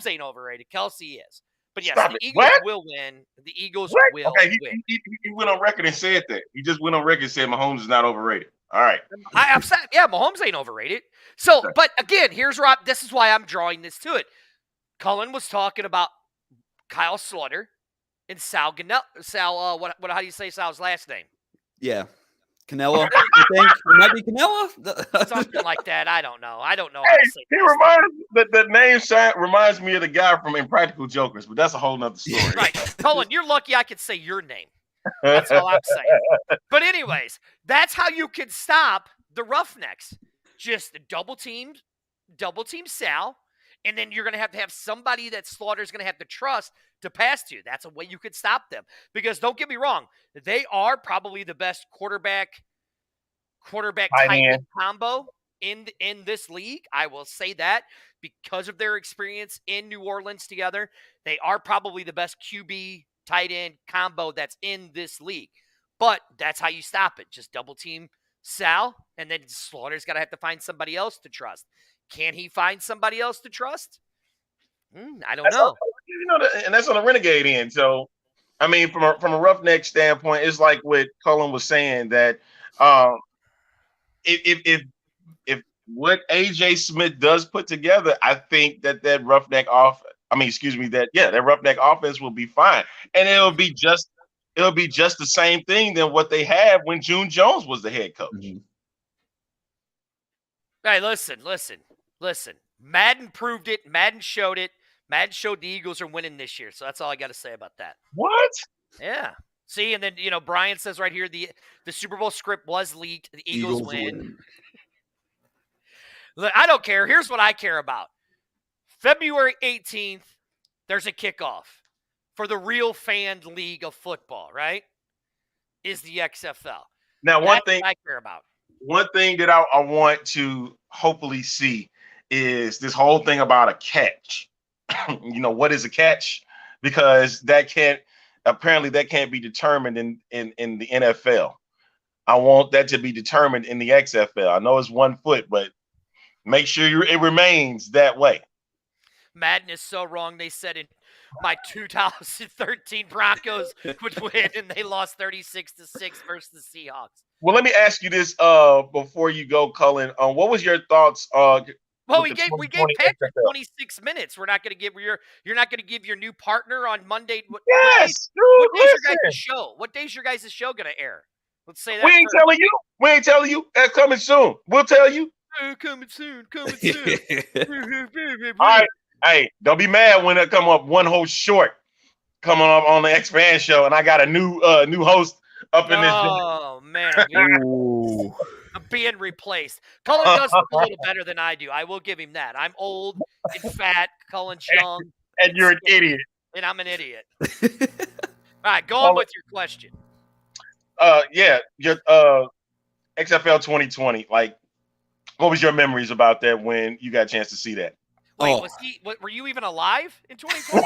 ain't overrated. Kelce is. But yes, the Eagles will win. The Eagles will win. He went on record and said that. He just went on record and said Mahomes is not overrated. All right. Mahomes ain't overrated. So, but again, this is why I'm drawing this to it. Cullen was talking about Kyle Slaughter and Sal Ganell. How do you say Sal's last name? Yeah. Canelo, I think. It might be Canelo? Something like that. I don't know. How to say the name reminds me of the guy from Impractical Jokers, but that's a whole nother story. Right. Cullen, you're lucky I could say your name. That's all I'm saying. But anyways, that's how you can stop the Roughnecks. Just double team Sal, and then you're going to have somebody that Slaughter's going to have to trust to pass to. That's a way you could stop them. Because don't get me wrong, they are probably the best quarterback tight end combo in this league. I will say that because of their experience in New Orleans together. They are probably the best QB tight end combo that's in this league. But that's how you stop it. Just double team Sal, and then Slaughter's got to have to find somebody else to trust. Can he find somebody else to trust? I don't know. And that's on the Renegade end. So, I mean, from a Roughneck standpoint, it's like what Cullen was saying that if what AJ Smith does put together, I think that Roughneck that Roughneck offense will be fine, and it'll be just the same thing than what they had when June Jones was the head coach. Mm-hmm. Hey, listen. Madden proved it. Madden showed it. Madden showed the Eagles are winning this year. So that's all I got to say about that. What? Yeah. See, and then, Brian says right here, the Super Bowl script was leaked. The Eagles win. Look, I don't care. Here's what I care about. February 18th, there's a kickoff for the real fan league of football, right? Is the XFL. Now, That's one thing what I care about. One thing that I want to hopefully see is this whole thing about a catch. What is a catch? Because that can't be determined in the NFL. I want that to be determined in the XFL. I know it's 1 foot, but make sure it remains that way. Madden is so wrong. They said in my 2013 Broncos would win, and they lost 36-6 versus the Seahawks. Well, let me ask you this before you go, Cullen. What was your thoughts? Well, we gave Patrick 26 minutes. We're not going to give you're not going to give your new partner on Monday. What day's your guys' show? What day's your guys' show going to air? Let's say that. We ain't telling you. We ain't telling you. That's coming soon. We'll tell you. Coming soon. All right. Hey, don't be mad when it come up one host short coming up on the X-Fan show, and I got a new host up in this. Oh man, I'm being replaced. Cullen does look a little better than I do. I will give him that. I'm old and fat. Cullen's young, and you're an idiot. And I'm an idiot. All right, go on with your question. Your XFL 2020. Like, what was your memories about that when you got a chance to see that? Wait, were you even alive in 2020?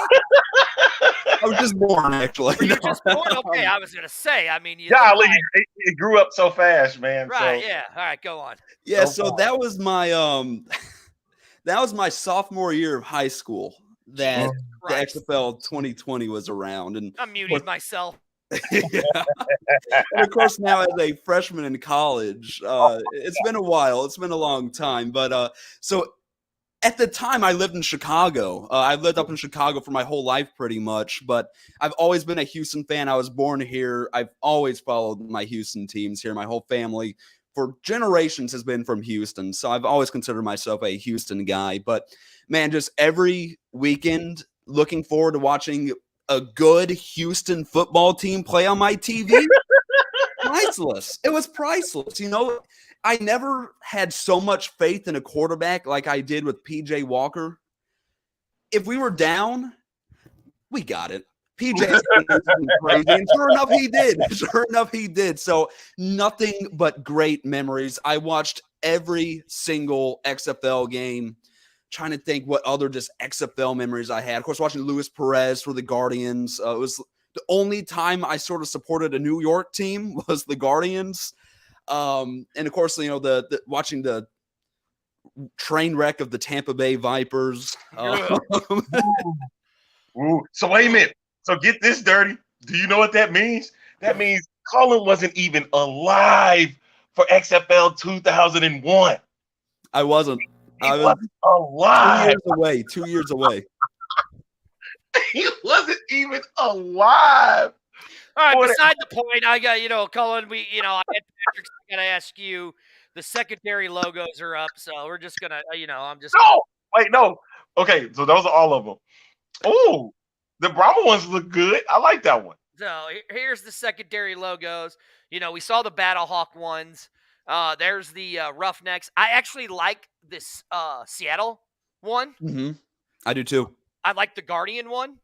I was just born, actually. Were you just born? Okay, I was gonna say. I mean, it grew up so fast, man. Right? So. Yeah. All right, go on. Yeah. So that was my that was my sophomore year of high school that the XFL 2020 was around, and I'm muting myself. Yeah. And of course, now as a freshman in college, it's been a while. It's been a long time, but so. At the time, I lived in Chicago. I lived up in Chicago for my whole life, pretty much. But I've always been a Houston fan. I was born here. I've always followed my Houston teams here. My whole family for generations has been from Houston. So I've always considered myself a Houston guy. But, man, just every weekend looking forward to watching a good Houston football team play on my TV. Priceless. It was priceless. I never had so much faith in a quarterback like I did with PJ Walker. If we were down, we got it. PJ crazy, and sure enough, he did. So nothing but great memories. I watched every single XFL game, trying to think what other just XFL memories I had. Of course, watching Luis Perez for the Guardians. It was the only time I sort of supported a New York team was the Guardians. And of course, the watching the train wreck of the Tampa Bay Vipers. Ooh. So wait a minute. So get this, Dirty. Do you know what that means? That means Cullen wasn't even alive for XFL 2001. I wasn't. I was alive. 2 years away. He wasn't even alive. All right, beside the point, I got, Cullen, I got to ask you, the secondary logos are up, so we're just going to, No. Okay, so those are all of them. Oh, the Brahma ones look good. I like that one. So here's the secondary logos. We saw the Battlehawk ones. There's the Roughnecks. I actually like this Seattle one. Mm-hmm. I do too. I like the Guardian one.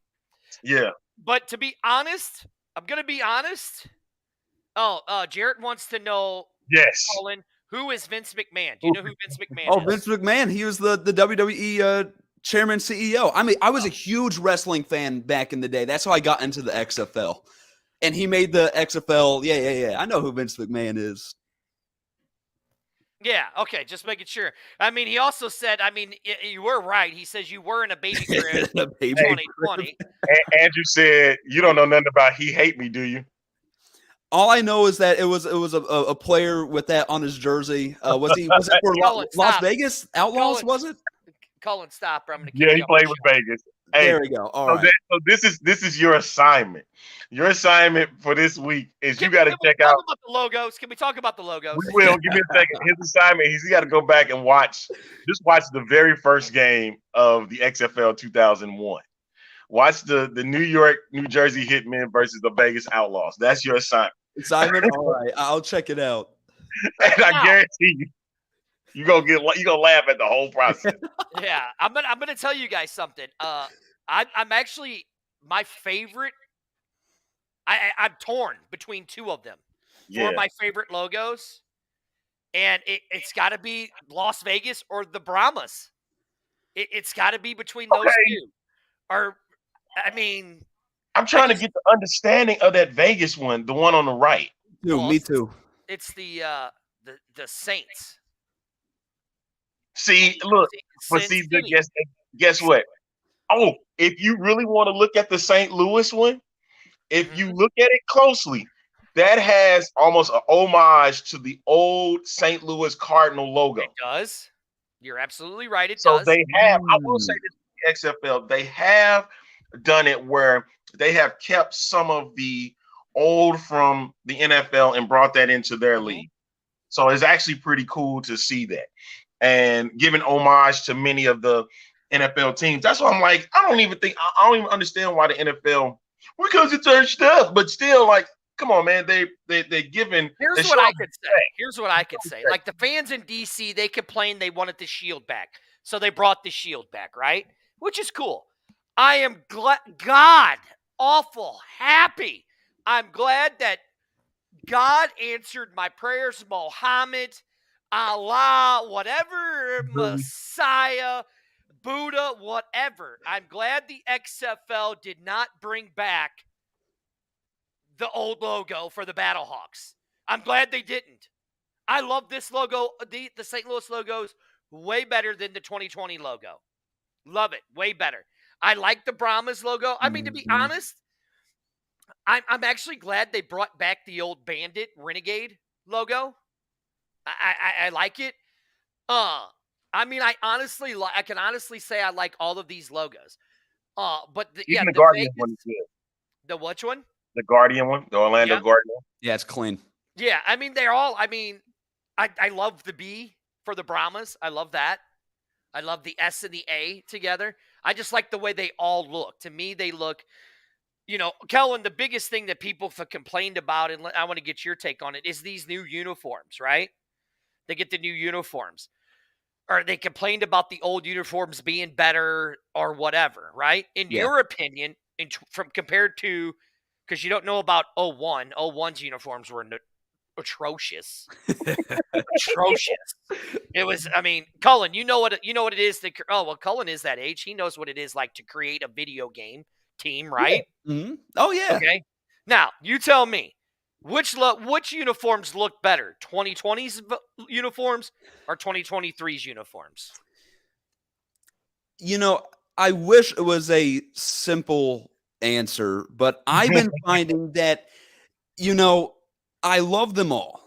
Yeah. But to be honest, I'm going to be honest. Jarrett wants to know, yes, Colin, who is Vince McMahon? Do you know who Vince McMahon is? Vince McMahon. He was the WWE chairman, CEO. I mean, I was a huge wrestling fan back in the day. That's how I got into the XFL. And he made the XFL. Yeah. I know who Vince McMahon is. Yeah, okay, just making sure. I mean, he also said, I mean, you were right. He says you were in a baby crib The baby 2020. Andrew said, "You don't know nothing about He Hate Me, do you?" All I know is that it was a player with that on his jersey. Was it for Cullen, Las stop. Vegas Outlaws? Cullen, Was it? Cullen, stop, or I'm going to Yeah, kick he you off played the with show. Vegas. Hey, There we go. All so, right. so this is your assignment. Your assignment for this week is you got to Can we check talk out. about the logos? Can we talk about the logos? We will. Give me a second. His assignment is he got to go back and watch the very first game of the XFL 2001. Watch the New York, New Jersey Hitmen versus the Vegas Outlaws. That's your assignment. Simon, all right. I'll check it out. And I Now- guarantee you gonna laugh at the whole process. Yeah, I'm gonna tell you guys something. I'm actually my favorite. I'm torn between two of them Yeah. for my favorite logos, and it's got to be Las Vegas or the Brahmas. It's got to be between those two. Or, I mean, I'm trying to get the understanding of that Vegas one, the one on the right. Dude, Well, me too. it's the Saints. See, look, but Sin see, City. guess what? Oh, if you really want to look at the St. Louis one, if you look at it closely, that has almost an homage to the old St. Louis Cardinal logo. It does. You're absolutely right. It So does. they have, I will say this, XFL, they have done it where they have kept some of the old from the NFL and brought that into their league. So it's actually pretty cool to see that and giving homage to many of the NFL teams. That's why I'm like, I don't even understand why the NFL, because it's their stuff, but still, like, come on, man, they're giving. Here's what I could say. Here's what I could say. Like the fans in DC, they complained they wanted the shield back, so they brought the shield back, right? Which is cool. I am God awful happy. I'm glad that God answered my prayers. Muhammad, Allah, whatever, Messiah, Buddha, whatever. I'm glad the XFL did not bring back the old logo for the Battlehawks. I'm glad they didn't. I love this logo. The St. Louis logo's way better than the 2020 logo. Love it. Way better. I like the Brahmas logo. I mean, to be honest, I'm actually glad they brought back the old Bandit Renegade logo. I like it. I mean, I can honestly say I like all of these logos. But Even the the Guardian Vegas, one is good. the which one? The Guardian one, the Orlando Guardian. Yeah, it's clean. Yeah, I mean, they're all, I mean, I love the B for the Brahmas. I love that. I love the S and the A together. I just like the way they all look. To me, they look, Kellen, the biggest thing that people have complained about, and I want to get your take on it, is these new uniforms, right? They get the new uniforms. Or they complained about the old uniforms being better or whatever, right? In your opinion, from compared to, because you don't know about 01. 01's uniforms were atrocious. Atrocious. It was, I mean, Cullen, you know what it is to, Cullen is that age. He knows what it is like to create a video game team, right? Yeah. Mm-hmm. Oh, yeah. Okay. Now, you tell me, which uniforms look better, 2020's uniforms or 2023's uniforms? I wish it was a simple answer, but I've been finding that, I love them all,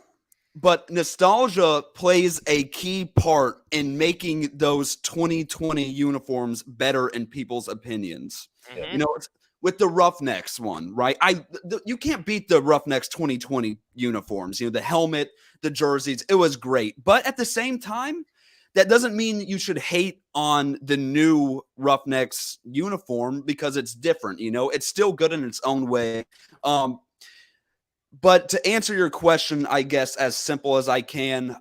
but nostalgia plays a key part in making those 2020 uniforms better in people's opinions. Mm-hmm. It's with the Roughnecks one, right? You can't beat the Roughnecks 2020 uniforms, the helmet, the jerseys. It was great. But at the same time, that doesn't mean you should hate on the new Roughnecks uniform because it's different, it's still good in its own way. But to answer your question, I guess as simple as I can,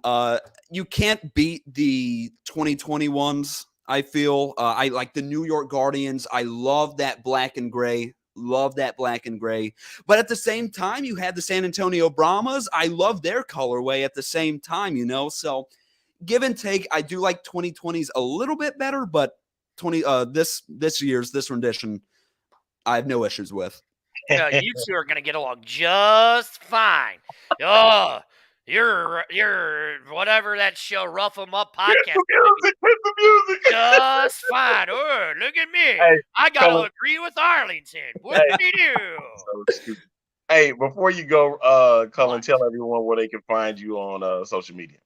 you can't beat the 2021s. I feel I like the New York Guardians. I love that black and gray. But at the same time, you had the San Antonio Brahmas. I love their colorway at the same time, So give and take, I do like 2020s a little bit better, but this year's rendition, I have no issues with. You two are going to get along just fine. Oh, Your whatever that show, Rough 'em Up podcast. Hit the music. Just fine. Oh, look at me. Hey, I got to Cullen. agree with Arlington. What did he do? So stupid. Hey, before you go, Cullen, What? tell everyone where they can find you on social media.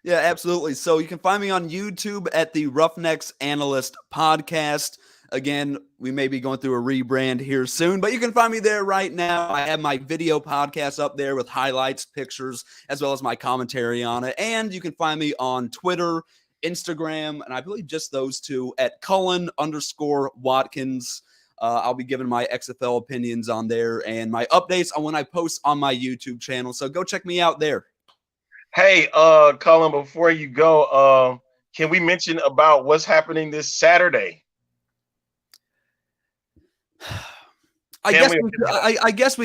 Yeah, absolutely. So you can find me on YouTube at the Roughnecks Analyst Podcast. Again, we may be going through a rebrand here soon, but you can find me there right now. I have my video podcast up there with highlights, pictures, as well as my commentary on it. And you can find me on Twitter, Instagram, and I believe just those two at Cullen_Watkins. I'll be giving my XFL opinions on there and my updates on when I post on my YouTube channel. So go check me out there. Hey, Cullen, before you go, can we mention about what's happening this Saturday? I guess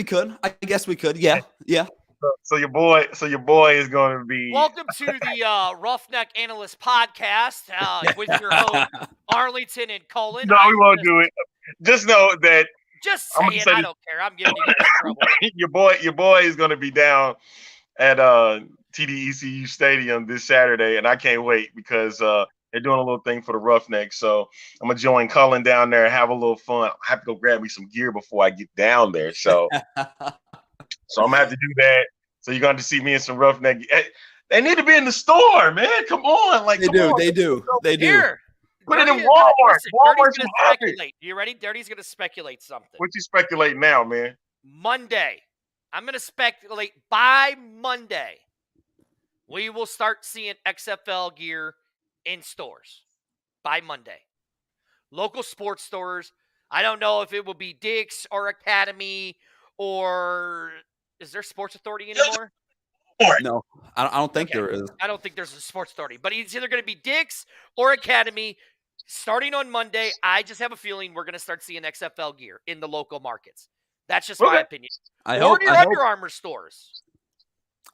we could. Yeah. So your boy is going to be. Welcome to the Roughneck Analyst Podcast with your host, Arlington and Cullen. No, we won't do it. Just know that Just I'm say gonna it. say I this- don't care. I'm giving you guys trouble. your boy is going to be down at TDECU Stadium this Saturday, and I can't wait because they're doing a little thing for the Roughnecks. So I'm gonna join Cullen down there and have a little fun. I have to go grab me some gear before I get down there. So I'm gonna have to do that. So you're going to see me in some Roughneck. They need to be in the store, man. Come on, like They do. Here. Put it in Dirty- Walmart. listen, Walmart's Dirty's gonna happy. speculate. You ready? Dirty's going to speculate something. What you speculating now, man? Monday. I'm going to speculate by Monday, we will start seeing XFL gear in stores by Monday. Local sports stores. I don't know if it will be Dick's or Academy or is there Sports Authority anymore? No, I don't think Okay. there is. I don't think there's a Sports Authority, but it's either going to be Dick's or Academy starting on Monday. I just have a feeling we're going to start seeing XFL gear in the local markets. That's just my Okay. opinion. I Or hope. your Under Armour stores.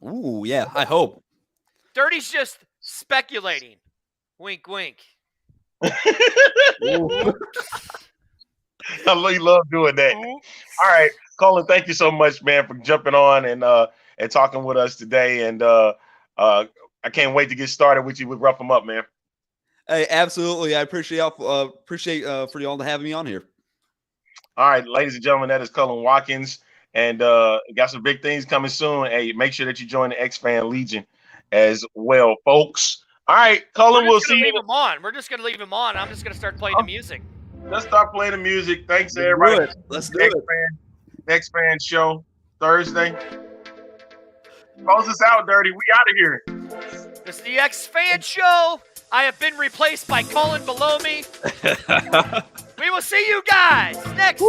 Ooh, yeah, I hope. Dirty's just speculating. Wink, wink. I love doing that. All right, Cullen, thank you so much, man, for jumping on and talking with us today. And I can't wait to get started with you with Rough 'em Up, man. Hey, absolutely. I appreciate y'all. For y'all to have me on here. All right, ladies and gentlemen, that is Cullen Watkins, and got some big things coming soon. Hey, make sure that you join the X-Fan Legion as well, folks. All right, Cullen, we'll see Leave you. him on. We're just going to leave him on. I'm just going to start playing the music. Let's start playing the music. Thanks, Do everybody. it. Let's do it. X-Fan show Thursday. Close us out, Dirty. We out of here. It's the X-Fan Show. I have been replaced by Cullen below me. We will see you guys next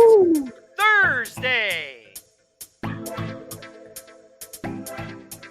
Thursday.